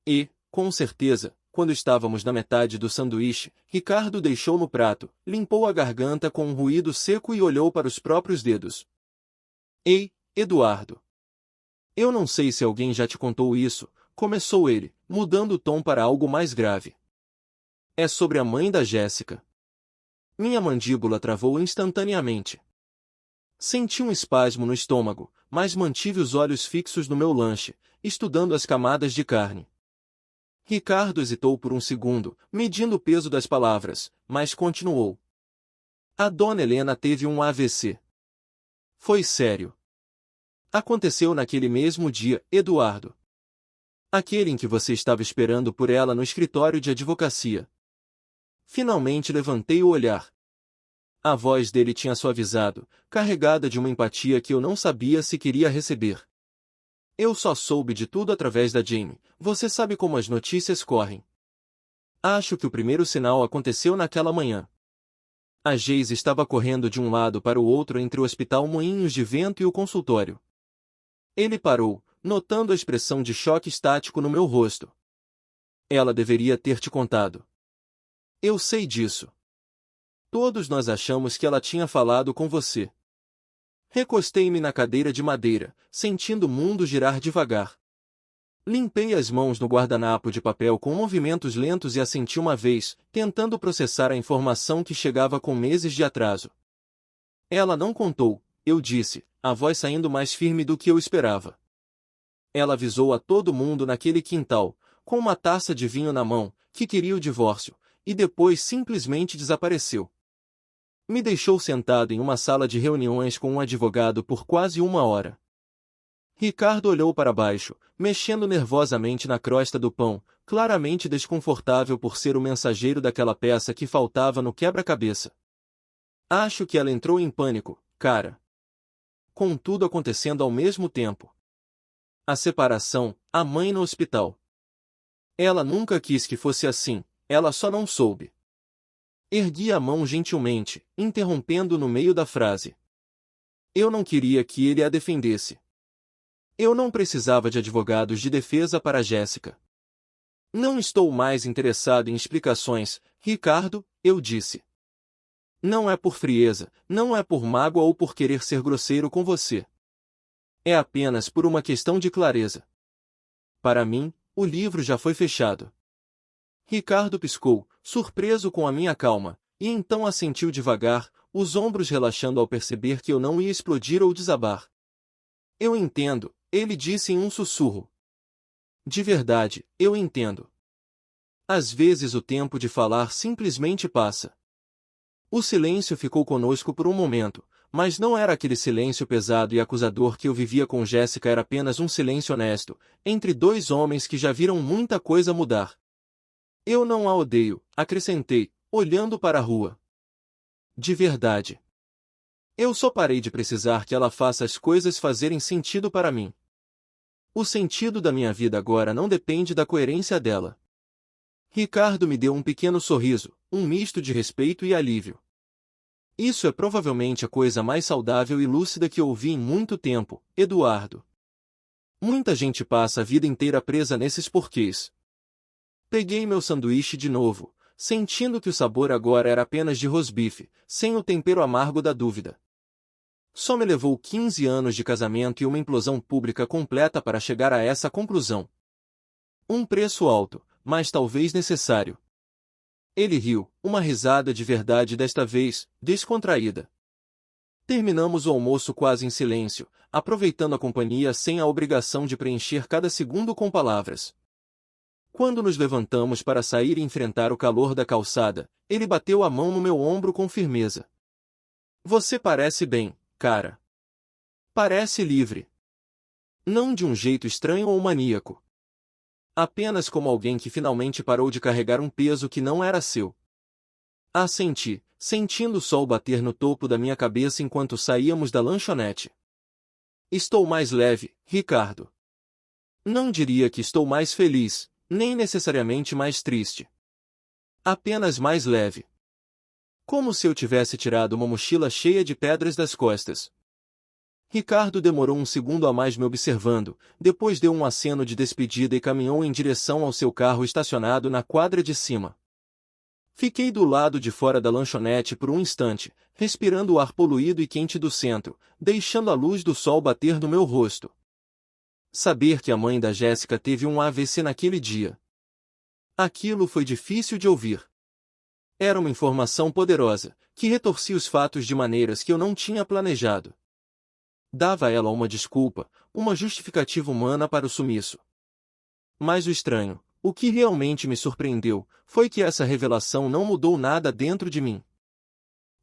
E, com certeza, quando estávamos na metade do sanduíche, Ricardo deixou no prato, limpou a garganta com um ruído seco e olhou para os próprios dedos. Ei, Eduardo. Eu não sei se alguém já te contou isso, começou ele, mudando o tom para algo mais grave. É sobre a mãe da Jéssica. Minha mandíbula travou instantaneamente. Senti um espasmo no estômago, mas mantive os olhos fixos no meu lanche, estudando as camadas de carne. Ricardo hesitou por um segundo, medindo o peso das palavras, mas continuou. A dona Helena teve um AVC. Foi sério. Aconteceu naquele mesmo dia, Eduardo. Aquele em que você estava esperando por ela no escritório de advocacia. Finalmente levantei o olhar. A voz dele tinha suavizado, carregada de uma empatia que eu não sabia se queria receber. Eu só soube de tudo através da Jamie, você sabe como as notícias correm. Acho que o primeiro sinal aconteceu naquela manhã. A Geise estava correndo de um lado para o outro entre o Hospital Moinhos de Vento e o consultório. Ele parou, notando a expressão de choque estático no meu rosto. Ela deveria ter te contado. Eu sei disso. Todos nós achamos que ela tinha falado com você. Recostei-me na cadeira de madeira, sentindo o mundo girar devagar. Limpei as mãos no guardanapo de papel com movimentos lentos e assenti uma vez, tentando processar a informação que chegava com meses de atraso. Ela não contou, eu disse, a voz saindo mais firme do que eu esperava. Ela avisou a todo mundo naquele quintal, com uma taça de vinho na mão, que queria o divórcio, e depois simplesmente desapareceu. Me deixou sentado em uma sala de reuniões com um advogado por quase 1 hora. Ricardo olhou para baixo, mexendo nervosamente na crosta do pão, claramente desconfortável por ser o mensageiro daquela peça que faltava no quebra-cabeça. Acho que ela entrou em pânico, cara. Com tudo acontecendo ao mesmo tempo. A separação, a mãe no hospital. Ela nunca quis que fosse assim, ela só não soube. Ergui a mão gentilmente, interrompendo no meio da frase. Eu não queria que ele a defendesse. Eu não precisava de advogados de defesa para Jéssica. Não estou mais interessado em explicações, Ricardo, eu disse. Não é por frieza, não é por mágoa ou por querer ser grosseiro com você. É apenas por uma questão de clareza. Para mim, o livro já foi fechado. Ricardo piscou, surpreso com a minha calma, e então assentiu devagar, os ombros relaxando ao perceber que eu não ia explodir ou desabar. Eu entendo, ele disse em um sussurro. De verdade, eu entendo. Às vezes o tempo de falar simplesmente passa. O silêncio ficou conosco por um momento, mas não era aquele silêncio pesado e acusador que eu vivia com Jéssica, era apenas um silêncio honesto, entre dois homens que já viram muita coisa mudar. Eu não a odeio, acrescentei, olhando para a rua. De verdade. Eu só parei de precisar que ela faça as coisas fazerem sentido para mim. O sentido da minha vida agora não depende da coerência dela. Ricardo me deu um pequeno sorriso, um misto de respeito e alívio. Isso é provavelmente a coisa mais saudável e lúcida que ouvi em muito tempo, Eduardo. Muita gente passa a vida inteira presa nesses porquês. Peguei meu sanduíche de novo, sentindo que o sabor agora era apenas de rosbife, sem o tempero amargo da dúvida. Só me levou 15 anos de casamento e uma implosão pública completa para chegar a essa conclusão. Um preço alto, mas talvez necessário. Ele riu, uma risada de verdade desta vez, descontraída. Terminamos o almoço quase em silêncio, aproveitando a companhia sem a obrigação de preencher cada segundo com palavras. Quando nos levantamos para sair e enfrentar o calor da calçada, ele bateu a mão no meu ombro com firmeza. Você parece bem, cara. Parece livre. Não de um jeito estranho ou maníaco. Apenas como alguém que finalmente parou de carregar um peso que não era seu. Assenti, sentindo o sol bater no topo da minha cabeça enquanto saíamos da lanchonete. Estou mais leve, Ricardo. Não diria que estou mais feliz, nem necessariamente mais triste. Apenas mais leve. Como se eu tivesse tirado uma mochila cheia de pedras das costas. Ricardo demorou um segundo a mais me observando, depois deu um aceno de despedida e caminhou em direção ao seu carro estacionado na quadra de cima. Fiquei do lado de fora da lanchonete por um instante, respirando o ar poluído e quente do centro, deixando a luz do sol bater no meu rosto. Saber que a mãe da Jéssica teve um AVC naquele dia. Aquilo foi difícil de ouvir. Era uma informação poderosa, que retorcia os fatos de maneiras que eu não tinha planejado. Dava a ela uma desculpa, uma justificativa humana para o sumiço. Mas o estranho, o que realmente me surpreendeu, foi que essa revelação não mudou nada dentro de mim.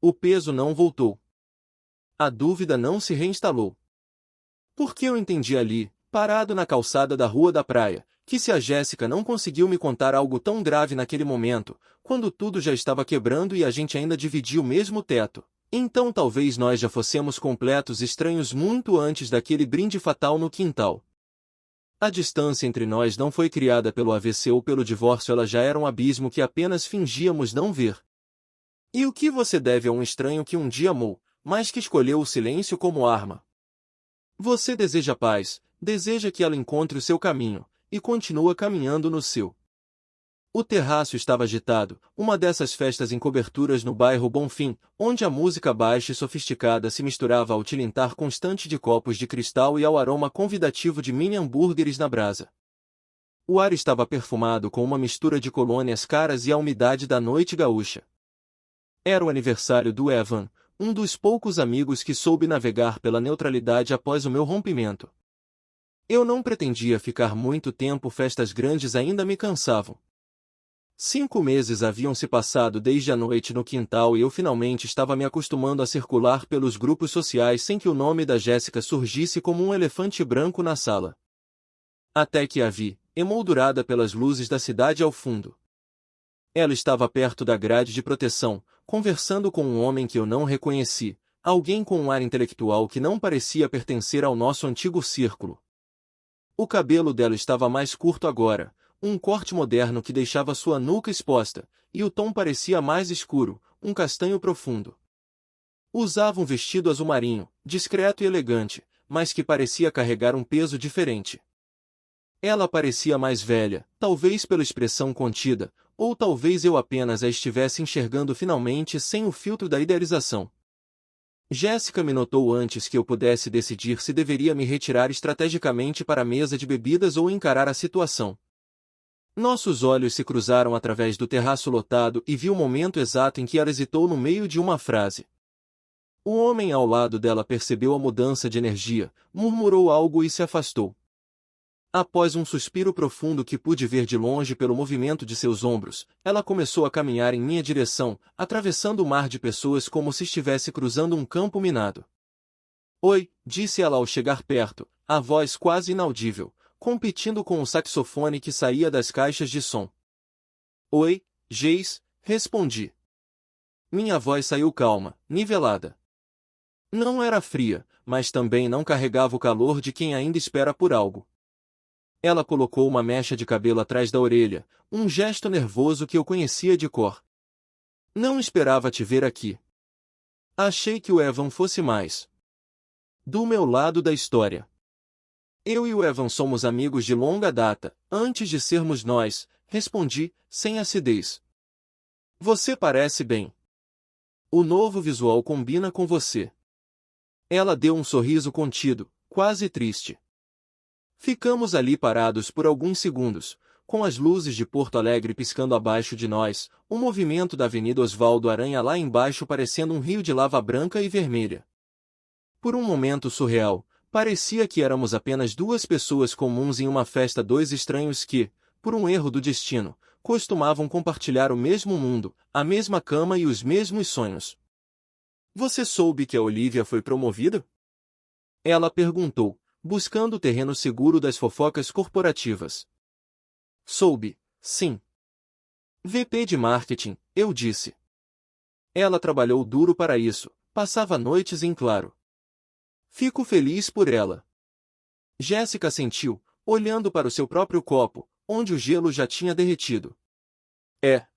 O peso não voltou. A dúvida não se reinstalou. Porque eu entendi ali, parado na calçada da rua da praia, que se a Jéssica não conseguiu me contar algo tão grave naquele momento, quando tudo já estava quebrando e a gente ainda dividia o mesmo teto, então talvez nós já fossemos completos estranhos muito antes daquele brinde fatal no quintal. A distância entre nós não foi criada pelo AVC ou pelo divórcio, ela já era um abismo que apenas fingíamos não ver. E o que você deve a um estranho que um dia amou, mas que escolheu o silêncio como arma? Você deseja paz, deseja que ela encontre o seu caminho, e continua caminhando no seu. O terraço estava agitado, uma dessas festas em coberturas no bairro Bonfim, onde a música baixa e sofisticada se misturava ao tilintar constante de copos de cristal e ao aroma convidativo de mini hambúrgueres na brasa. O ar estava perfumado com uma mistura de colônias caras e a umidade da noite gaúcha. Era o aniversário do Evan, um dos poucos amigos que soube navegar pela neutralidade após o meu rompimento. Eu não pretendia ficar muito tempo, festas grandes ainda me cansavam. 5 meses haviam se passado desde a noite no quintal e eu finalmente estava me acostumando a circular pelos grupos sociais sem que o nome da Jéssica surgisse como um elefante branco na sala. Até que a vi, emoldurada pelas luzes da cidade ao fundo. Ela estava perto da grade de proteção, conversando com um homem que eu não reconheci, alguém com um ar intelectual que não parecia pertencer ao nosso antigo círculo. O cabelo dela estava mais curto agora, um corte moderno que deixava sua nuca exposta, e o tom parecia mais escuro, um castanho profundo. Usava um vestido azul marinho, discreto e elegante, mas que parecia carregar um peso diferente. Ela parecia mais velha, talvez pela expressão contida, ou talvez eu apenas a estivesse enxergando finalmente sem o filtro da idealização. Jéssica me notou antes que eu pudesse decidir se deveria me retirar estrategicamente para a mesa de bebidas ou encarar a situação. Nossos olhos se cruzaram através do terraço lotado e vi o momento exato em que ela hesitou no meio de uma frase. O homem ao lado dela percebeu a mudança de energia, murmurou algo e se afastou. Após um suspiro profundo que pude ver de longe pelo movimento de seus ombros, ela começou a caminhar em minha direção, atravessando o mar de pessoas como se estivesse cruzando um campo minado. Oi, disse ela ao chegar perto, a voz quase inaudível, competindo com o saxofone que saía das caixas de som. Oi, Geis, respondi. Minha voz saiu calma, nivelada. Não era fria, mas também não carregava o calor de quem ainda espera por algo. Ela colocou uma mecha de cabelo atrás da orelha, um gesto nervoso que eu conhecia de cor. Não esperava te ver aqui. Achei que o Evan fosse mais do meu lado da história. Eu e o Evan somos amigos de longa data, antes de sermos nós, respondi, sem acidez. Você parece bem. O novo visual combina com você. Ela deu um sorriso contido, quase triste. Ficamos ali parados por alguns segundos, com as luzes de Porto Alegre piscando abaixo de nós, o movimento da Avenida Osvaldo Aranha lá embaixo parecendo um rio de lava branca e vermelha. Por um momento surreal, parecia que éramos apenas duas pessoas comuns em uma festa, dois estranhos que, por um erro do destino, costumavam compartilhar o mesmo mundo, a mesma cama e os mesmos sonhos. Você soube que a Olivia foi promovida? Ela perguntou, buscando o terreno seguro das fofocas corporativas. Soube, sim. VP de marketing, eu disse. Ela trabalhou duro para isso, passava noites em claro. Fico feliz por ela. Jéssica sentiu, olhando para o seu próprio copo, onde o gelo já tinha derretido. É.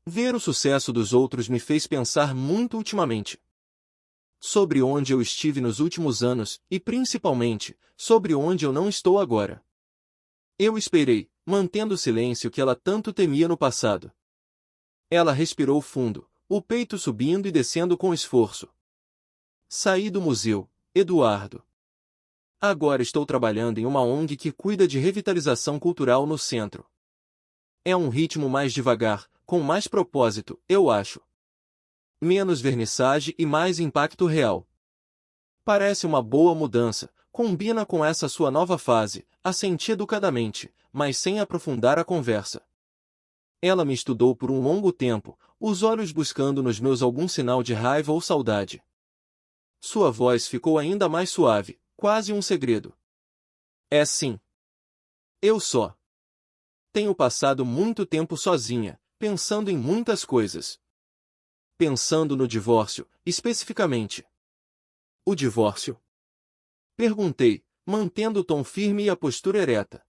Ver o sucesso dos outros me fez pensar muito ultimamente. Sobre onde eu estive nos últimos anos, e principalmente, sobre onde eu não estou agora. Eu esperei, mantendo o silêncio que ela tanto temia no passado. Ela respirou fundo, o peito subindo e descendo com esforço. Saí do museu, Eduardo. Agora estou trabalhando em uma ONG que cuida de revitalização cultural no centro. É um ritmo mais devagar, com mais propósito, eu acho. Menos vernissagem e mais impacto real. Parece uma boa mudança, combina com essa sua nova fase, assenti educadamente, mas sem aprofundar a conversa. Ela me estudou por um longo tempo, os olhos buscando nos meus algum sinal de raiva ou saudade. Sua voz ficou ainda mais suave, quase um segredo. É sim. Eu só. Tenho passado muito tempo sozinha, pensando em muitas coisas. Pensando no divórcio, especificamente. O divórcio? Perguntei, mantendo o tom firme e a postura ereta.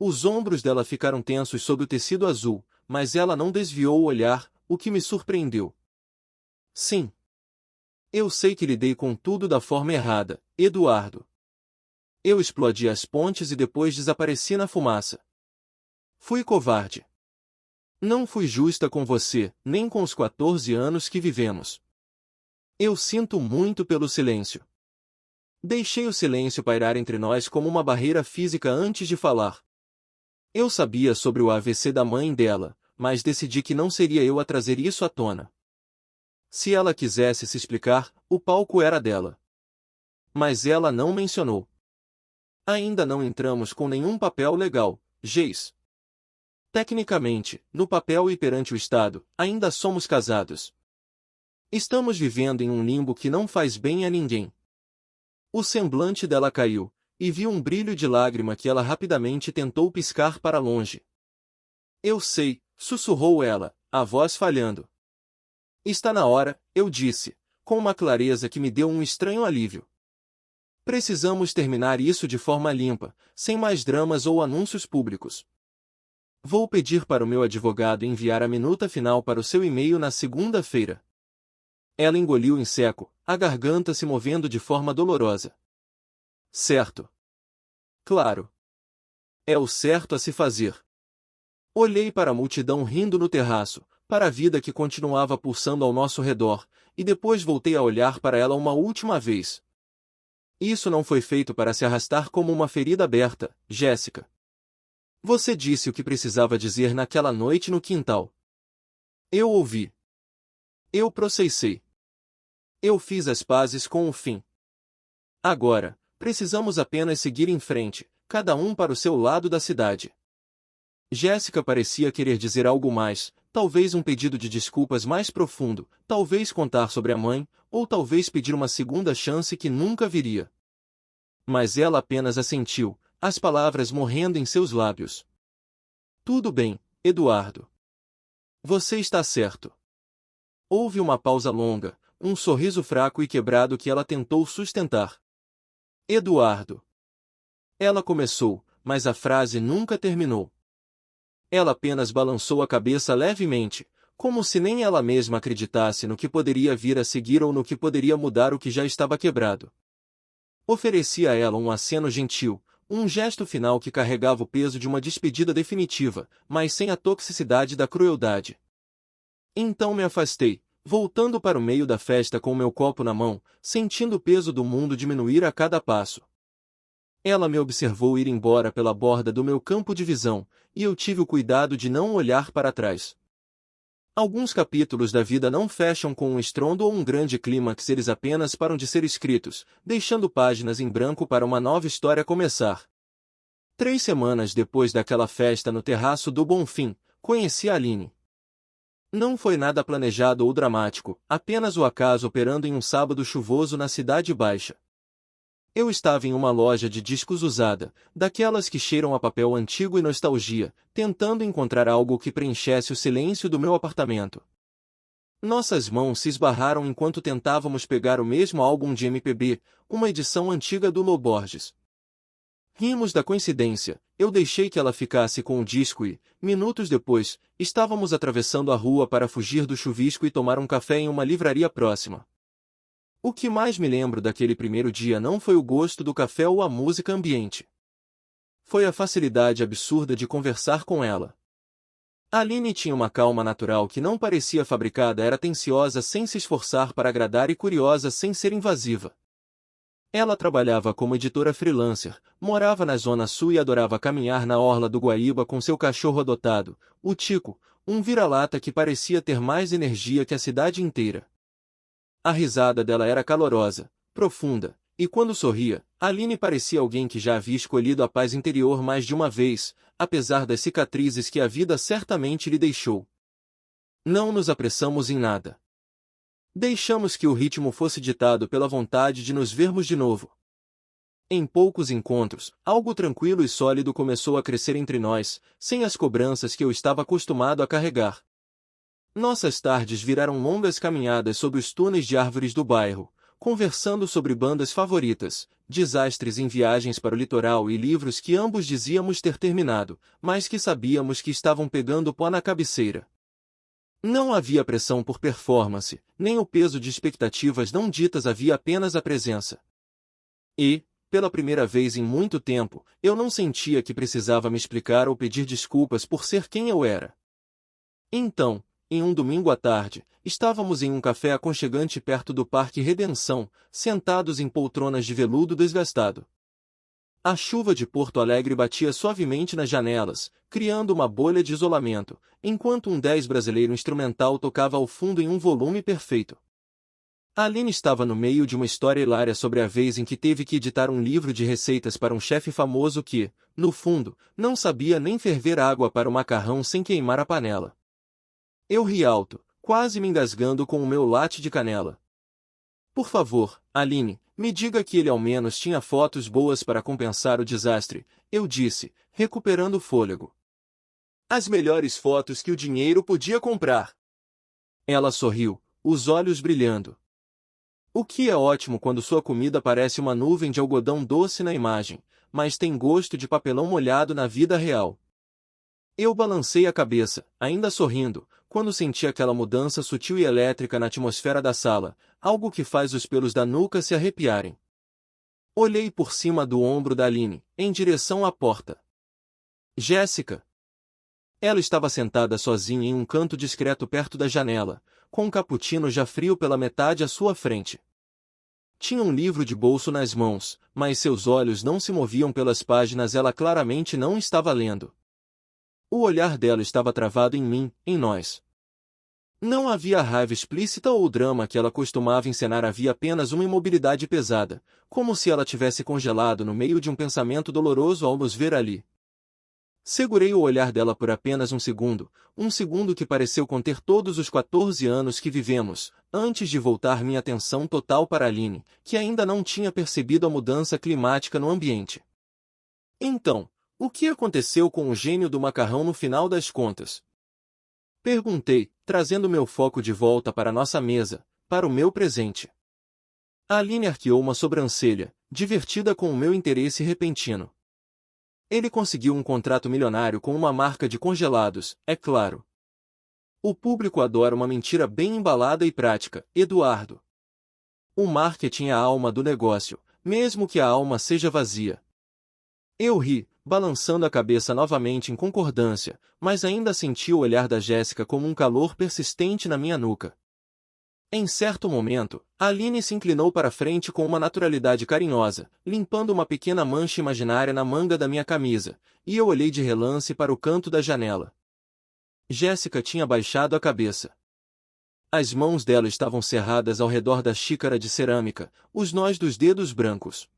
Os ombros dela ficaram tensos sob o tecido azul, mas ela não desviou o olhar, o que me surpreendeu. Sim. Eu sei que lidei com tudo da forma errada, Eduardo. Eu explodi as pontes e depois desapareci na fumaça. Fui covarde. Não fui justa com você, nem com os 14 anos que vivemos. Eu sinto muito pelo silêncio. Deixei o silêncio pairar entre nós como uma barreira física antes de falar. Eu sabia sobre o AVC da mãe dela, mas decidi que não seria eu a trazer isso à tona. Se ela quisesse se explicar, o palco era dela. Mas ela não mencionou. Ainda não entramos com nenhum papel legal, Geis. Tecnicamente, no papel e perante o Estado, ainda somos casados. Estamos vivendo em um limbo que não faz bem a ninguém. O semblante dela caiu, e vi um brilho de lágrima que ela rapidamente tentou piscar para longe. Eu sei, sussurrou ela, a voz falhando. Está na hora, eu disse, com uma clareza que me deu um estranho alívio. Precisamos terminar isso de forma limpa, sem mais dramas ou anúncios públicos. Vou pedir para o meu advogado enviar a minuta final para o seu e-mail na segunda-feira. Ela engoliu em seco, a garganta se movendo de forma dolorosa. Certo. Claro. É o certo a se fazer. Olhei para a multidão rindo no terraço, para a vida que continuava pulsando ao nosso redor, e depois voltei a olhar para ela uma última vez. Isso não foi feito para se arrastar como uma ferida aberta, Jéssica. Você disse o que precisava dizer naquela noite no quintal. Eu ouvi. Eu processei. Eu fiz as pazes com o fim. Agora, precisamos apenas seguir em frente, cada um para o seu lado da cidade. Jéssica parecia querer dizer algo mais, talvez um pedido de desculpas mais profundo, talvez contar sobre a mãe, ou talvez pedir uma segunda chance que nunca viria. Mas ela apenas assentiu, as palavras morrendo em seus lábios. Tudo bem, Eduardo. Você está certo. Houve uma pausa longa, um sorriso fraco e quebrado que ela tentou sustentar. Eduardo. Ela começou, mas a frase nunca terminou. Ela apenas balançou a cabeça levemente, como se nem ela mesma acreditasse no que poderia vir a seguir ou no que poderia mudar o que já estava quebrado. Ofereci a ela um aceno gentil, um gesto final que carregava o peso de uma despedida definitiva, mas sem a toxicidade da crueldade. Então me afastei, voltando para o meio da festa com meu copo na mão, sentindo o peso do mundo diminuir a cada passo. Ela me observou ir embora pela borda do meu campo de visão, e eu tive o cuidado de não olhar para trás. Alguns capítulos da vida não fecham com um estrondo ou um grande clímax, eles apenas param de ser escritos, deixando páginas em branco para uma nova história começar. 3 semanas depois daquela festa no terraço do Bonfim, conheci a Aline. Não foi nada planejado ou dramático, apenas o acaso operando em um sábado chuvoso na Cidade Baixa. Eu estava em uma loja de discos usada, daquelas que cheiram a papel antigo e nostalgia, tentando encontrar algo que preenchesse o silêncio do meu apartamento. Nossas mãos se esbarraram enquanto tentávamos pegar o mesmo álbum de MPB, uma edição antiga do Lô Borges. Rimos da coincidência, eu deixei que ela ficasse com o disco e, minutos depois, estávamos atravessando a rua para fugir do chuvisco e tomar um café em uma livraria próxima. O que mais me lembro daquele primeiro dia não foi o gosto do café ou a música ambiente. Foi a facilidade absurda de conversar com ela. Aline tinha uma calma natural que não parecia fabricada, era atenciosa sem se esforçar para agradar e curiosa sem ser invasiva. Ela trabalhava como editora freelancer, morava na Zona Sul e adorava caminhar na orla do Guaíba com seu cachorro adotado, o Tico, um vira-lata que parecia ter mais energia que a cidade inteira. A risada dela era calorosa, profunda, e quando sorria, Aline parecia alguém que já havia escolhido a paz interior mais de uma vez, apesar das cicatrizes que a vida certamente lhe deixou. Não nos apressamos em nada. Deixamos que o ritmo fosse ditado pela vontade de nos vermos de novo. Em poucos encontros, algo tranquilo e sólido começou a crescer entre nós, sem as cobranças que eu estava acostumado a carregar. Nossas tardes viraram longas caminhadas sob os túneis de árvores do bairro, conversando sobre bandas favoritas, desastres em viagens para o litoral e livros que ambos dizíamos ter terminado, mas que sabíamos que estavam pegando pó na cabeceira. Não havia pressão por performance, nem o peso de expectativas não ditas, havia apenas a presença. E, pela primeira vez em muito tempo, eu não sentia que precisava me explicar ou pedir desculpas por ser quem eu era. Então, em um domingo à tarde, estávamos em um café aconchegante perto do Parque Redenção, sentados em poltronas de veludo desgastado. A chuva de Porto Alegre batia suavemente nas janelas, criando uma bolha de isolamento, enquanto um 10 brasileiro instrumental tocava ao fundo em um volume perfeito. Aline estava no meio de uma história hilária sobre a vez em que teve que editar um livro de receitas para um chefe famoso que, no fundo, não sabia nem ferver água para o macarrão sem queimar a panela. Eu ri alto, quase me engasgando com o meu latte de canela. Por favor, Aline, me diga que ele ao menos tinha fotos boas para compensar o desastre, eu disse, recuperando o fôlego. As melhores fotos que o dinheiro podia comprar. Ela sorriu, os olhos brilhando. O que é ótimo quando sua comida parece uma nuvem de algodão doce na imagem, mas tem gosto de papelão molhado na vida real. Eu balancei a cabeça, ainda sorrindo, quando senti aquela mudança sutil e elétrica na atmosfera da sala, algo que faz os pelos da nuca se arrepiarem. Olhei por cima do ombro da Aline, em direção à porta. Jéssica! Ela estava sentada sozinha em um canto discreto perto da janela, com um cappuccino já frio pela metade à sua frente. Tinha um livro de bolso nas mãos, mas seus olhos não se moviam pelas páginas, ela claramente não estava lendo. O olhar dela estava travado em mim, em nós. Não havia raiva explícita ou drama que ela costumava encenar, havia apenas uma imobilidade pesada, como se ela tivesse congelado no meio de um pensamento doloroso ao nos ver ali. Segurei o olhar dela por apenas um segundo que pareceu conter todos os 14 anos que vivemos, antes de voltar minha atenção total para Aline, que ainda não tinha percebido a mudança climática no ambiente. Então, o que aconteceu com o gênio do macarrão no final das contas? Perguntei, trazendo meu foco de volta para nossa mesa, para o meu presente. A Aline arqueou uma sobrancelha, divertida com o meu interesse repentino. Ele conseguiu um contrato milionário com uma marca de congelados, é claro. O público adora uma mentira bem embalada e prática, Eduardo. O marketing é a alma do negócio, mesmo que a alma seja vazia. Eu ri, balançando a cabeça novamente em concordância, mas ainda senti o olhar da Jéssica como um calor persistente na minha nuca. Em certo momento, Aline se inclinou para frente com uma naturalidade carinhosa, limpando uma pequena mancha imaginária na manga da minha camisa, e eu olhei de relance para o canto da janela. Jéssica tinha baixado a cabeça. As mãos dela estavam cerradas ao redor da xícara de cerâmica, os nós dos dedos brancos.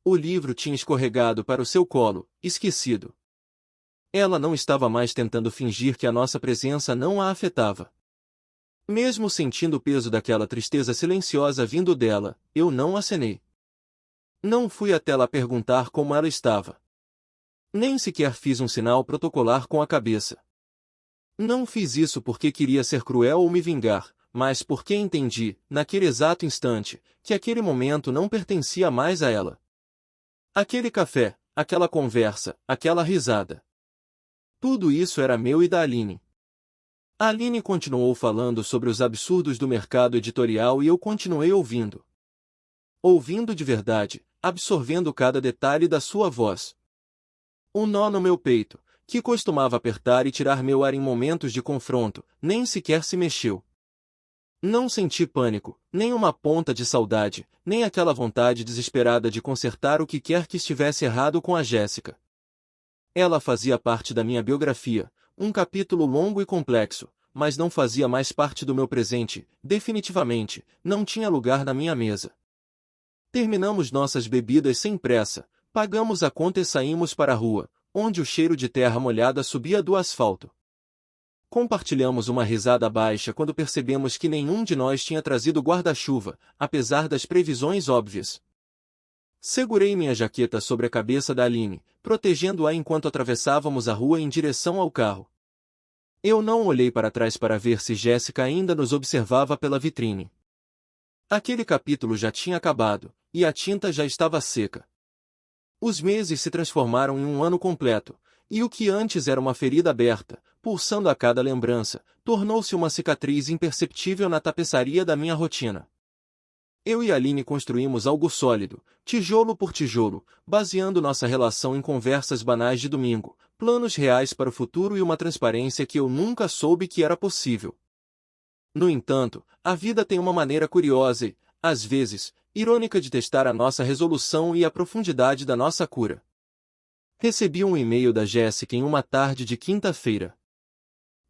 O livro tinha escorregado para o seu colo, esquecido. Ela não estava mais tentando fingir que a nossa presença não a afetava. Mesmo sentindo o peso daquela tristeza silenciosa vindo dela, eu não acenei. Não fui até lá perguntar como ela estava. Nem sequer fiz um sinal protocolar com a cabeça. Não fiz isso porque queria ser cruel ou me vingar, mas porque entendi, naquele exato instante, que aquele momento não pertencia mais a ela. Aquele café, aquela conversa, aquela risada. Tudo isso era meu e da Aline. A Aline continuou falando sobre os absurdos do mercado editorial e eu continuei ouvindo. Ouvindo de verdade, absorvendo cada detalhe da sua voz. O nó no meu peito, que costumava apertar e tirar meu ar em momentos de confronto, nem sequer se mexeu. Não senti pânico, nem uma ponta de saudade, nem aquela vontade desesperada de consertar o que quer que estivesse errado com a Jéssica. Ela fazia parte da minha biografia, um capítulo longo e complexo, mas não fazia mais parte do meu presente, definitivamente, não tinha lugar na minha mesa. Terminamos nossas bebidas sem pressa, pagamos a conta e saímos para a rua, onde o cheiro de terra molhada subia do asfalto. Compartilhamos uma risada baixa quando percebemos que nenhum de nós tinha trazido guarda-chuva, apesar das previsões óbvias. Segurei minha jaqueta sobre a cabeça da Aline, protegendo-a enquanto atravessávamos a rua em direção ao carro. Eu não olhei para trás para ver se Jéssica ainda nos observava pela vitrine. Aquele capítulo já tinha acabado, e a tinta já estava seca. Os meses se transformaram em um ano completo, e o que antes era uma ferida aberta, pulsando a cada lembrança, tornou-se uma cicatriz imperceptível na tapeçaria da minha rotina. Eu e Aline construímos algo sólido, tijolo por tijolo, baseando nossa relação em conversas banais de domingo, planos reais para o futuro e uma transparência que eu nunca soube que era possível. No entanto, a vida tem uma maneira curiosa e, às vezes, irônica de testar a nossa resolução e a profundidade da nossa cura. Recebi um e-mail da Jéssica em uma tarde de quinta-feira.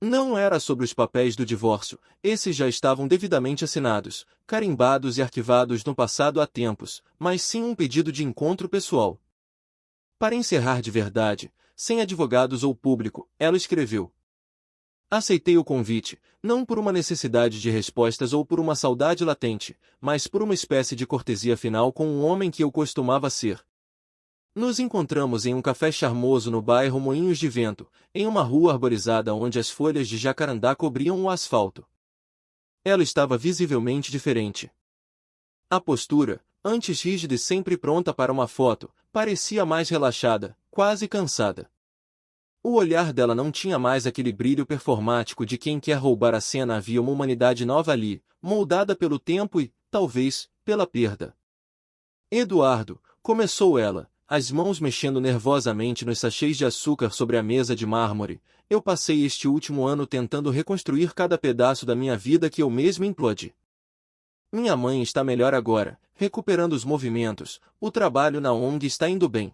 Não era sobre os papéis do divórcio, esses já estavam devidamente assinados, carimbados e arquivados no passado há tempos, mas sim um pedido de encontro pessoal. Para encerrar de verdade, sem advogados ou público, ela escreveu: aceitei o convite, não por uma necessidade de respostas ou por uma saudade latente, mas por uma espécie de cortesia final com um homem que eu costumava ser. Nos encontramos em um café charmoso no bairro Moinhos de Vento, em uma rua arborizada onde as folhas de jacarandá cobriam o asfalto. Ela estava visivelmente diferente. A postura, antes rígida e sempre pronta para uma foto, parecia mais relaxada, quase cansada. O olhar dela não tinha mais aquele brilho performático de quem quer roubar a cena. Havia uma humanidade nova ali, moldada pelo tempo e, talvez, pela perda. Eduardo, começou ela, as mãos mexendo nervosamente nos sachês de açúcar sobre a mesa de mármore, eu passei este último ano tentando reconstruir cada pedaço da minha vida que eu mesmo implodi. Minha mãe está melhor agora, recuperando os movimentos, o trabalho na ONG está indo bem.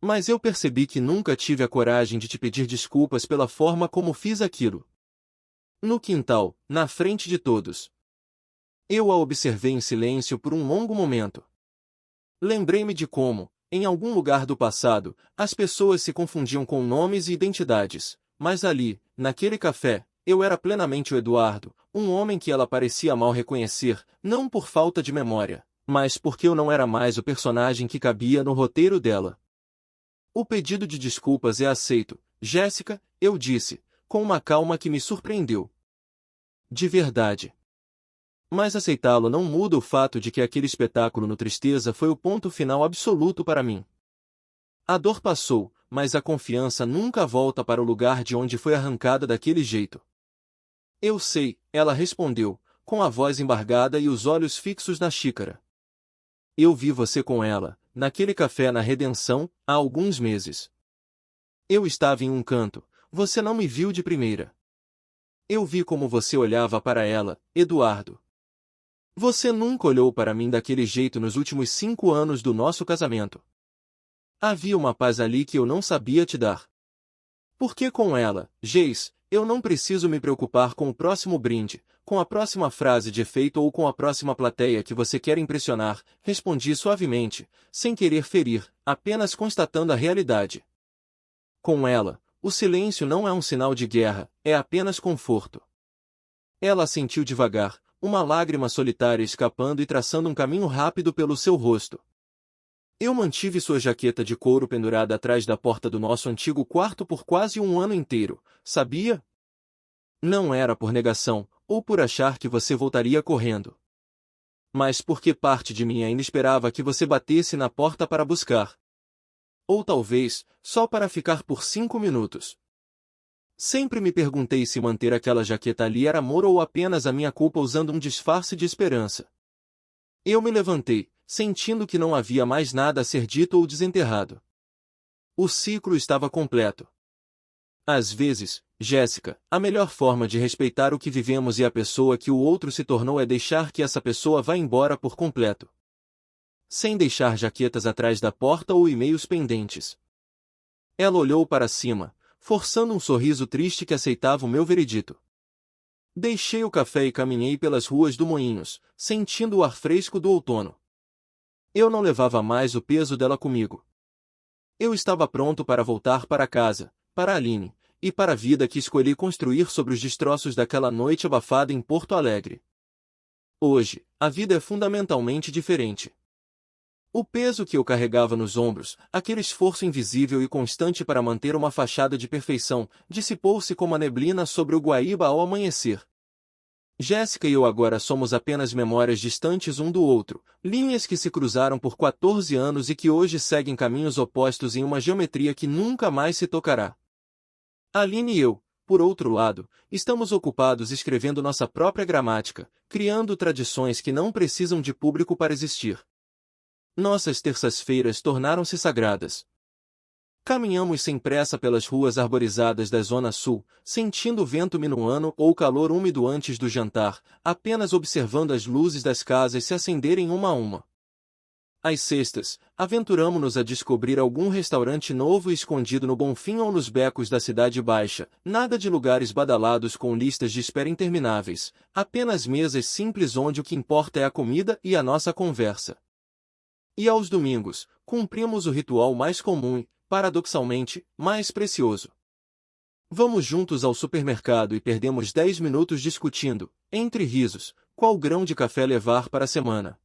Mas eu percebi que nunca tive a coragem de te pedir desculpas pela forma como fiz aquilo. No quintal, na frente de todos. Eu a observei em silêncio por um longo momento. Lembrei-me de como, em algum lugar do passado, as pessoas se confundiam com nomes e identidades, mas ali, naquele café, eu era plenamente o Eduardo, um homem que ela parecia mal reconhecer, não por falta de memória, mas porque eu não era mais o personagem que cabia no roteiro dela. O pedido de desculpas é aceito, Jéssica, eu disse, com uma calma que me surpreendeu. De verdade. Mas aceitá-lo não muda o fato de que aquele espetáculo no Tristeza foi o ponto final absoluto para mim. A dor passou, mas a confiança nunca volta para o lugar de onde foi arrancada daquele jeito. Eu sei, ela respondeu, com a voz embargada e os olhos fixos na xícara. Eu vi você com ela, naquele café na Redenção, há alguns meses. Eu estava em um canto, você não me viu de primeira. Eu vi como você olhava para ela, Eduardo. Você nunca olhou para mim daquele jeito nos últimos 5 anos do nosso casamento. Havia uma paz ali que eu não sabia te dar. Porque com ela, Geis, eu não preciso me preocupar com o próximo brinde, com a próxima frase de efeito ou com a próxima plateia que você quer impressionar, respondi suavemente, sem querer ferir, apenas constatando a realidade. Com ela, o silêncio não é um sinal de guerra, é apenas conforto. Ela assentiu devagar, uma lágrima solitária escapando e traçando um caminho rápido pelo seu rosto. Eu mantive sua jaqueta de couro pendurada atrás da porta do nosso antigo quarto por quase um ano inteiro, sabia? Não era por negação, ou por achar que você voltaria correndo. Mas porque parte de mim ainda esperava que você batesse na porta para buscar. Ou talvez, só para ficar por 5 minutos. Sempre me perguntei se manter aquela jaqueta ali era amor ou apenas a minha culpa usando um disfarce de esperança. Eu me levantei, sentindo que não havia mais nada a ser dito ou desenterrado. O ciclo estava completo. Às vezes, Jéssica, a melhor forma de respeitar o que vivemos e a pessoa que o outro se tornou é deixar que essa pessoa vá embora por completo. Sem deixar jaquetas atrás da porta ou e-mails pendentes. Ela olhou para cima, forçando um sorriso triste que aceitava o meu veredito. Deixei o café e caminhei pelas ruas do Moinhos, sentindo o ar fresco do outono. Eu não levava mais o peso dela comigo. Eu estava pronto para voltar para casa, para Aline, e para a vida que escolhi construir sobre os destroços daquela noite abafada em Porto Alegre. Hoje, a vida é fundamentalmente diferente. O peso que eu carregava nos ombros, aquele esforço invisível e constante para manter uma fachada de perfeição, dissipou-se como a neblina sobre o Guaíba ao amanhecer. Jéssica e eu agora somos apenas memórias distantes um do outro, linhas que se cruzaram por 14 anos e que hoje seguem caminhos opostos em uma geometria que nunca mais se tocará. Aline e eu, por outro lado, estamos ocupados escrevendo nossa própria gramática, criando tradições que não precisam de público para existir. Nossas terças-feiras tornaram-se sagradas. Caminhamos sem pressa pelas ruas arborizadas da Zona Sul, sentindo o vento minuano ou o calor úmido antes do jantar, apenas observando as luzes das casas se acenderem uma a uma. Às sextas, aventuramo-nos a descobrir algum restaurante novo e escondido no Bonfim ou nos becos da Cidade Baixa, nada de lugares badalados com listas de espera intermináveis, apenas mesas simples onde o que importa é a comida e a nossa conversa. E aos domingos, cumprimos o ritual mais comum e, paradoxalmente, mais precioso. Vamos juntos ao supermercado e perdemos 10 minutos discutindo, entre risos, qual grão de café levar para a semana.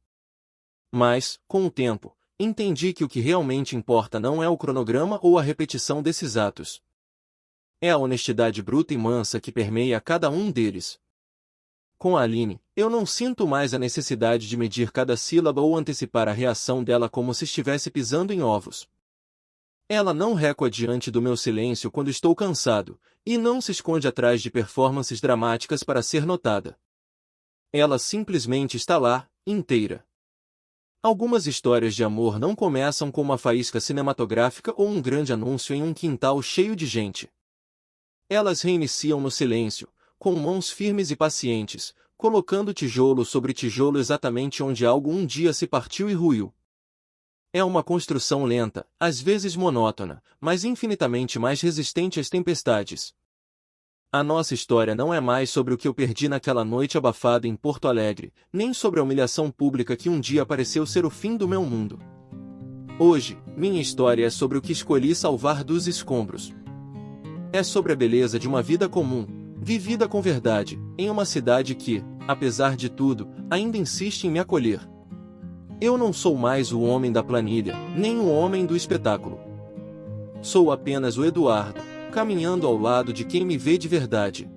Mas, com o tempo, entendi que o que realmente importa não é o cronograma ou a repetição desses atos. É a honestidade bruta e mansa que permeia cada um deles. Com a Aline, eu não sinto mais a necessidade de medir cada sílaba ou antecipar a reação dela como se estivesse pisando em ovos. Ela não recua diante do meu silêncio quando estou cansado, e não se esconde atrás de performances dramáticas para ser notada. Ela simplesmente está lá, inteira. Algumas histórias de amor não começam com uma faísca cinematográfica ou um grande anúncio em um quintal cheio de gente. Elas reiniciam no silêncio, com mãos firmes e pacientes, colocando tijolo sobre tijolo exatamente onde algo um dia se partiu e ruiu. É uma construção lenta, às vezes monótona, mas infinitamente mais resistente às tempestades. A nossa história não é mais sobre o que eu perdi naquela noite abafada em Porto Alegre, nem sobre a humilhação pública que um dia pareceu ser o fim do meu mundo. Hoje, minha história é sobre o que escolhi salvar dos escombros. É sobre a beleza de uma vida comum, vivida com verdade, em uma cidade que, apesar de tudo, ainda insiste em me acolher. Eu não sou mais o homem da planilha, nem o homem do espetáculo. Sou apenas o Eduardo, caminhando ao lado de quem me vê de verdade.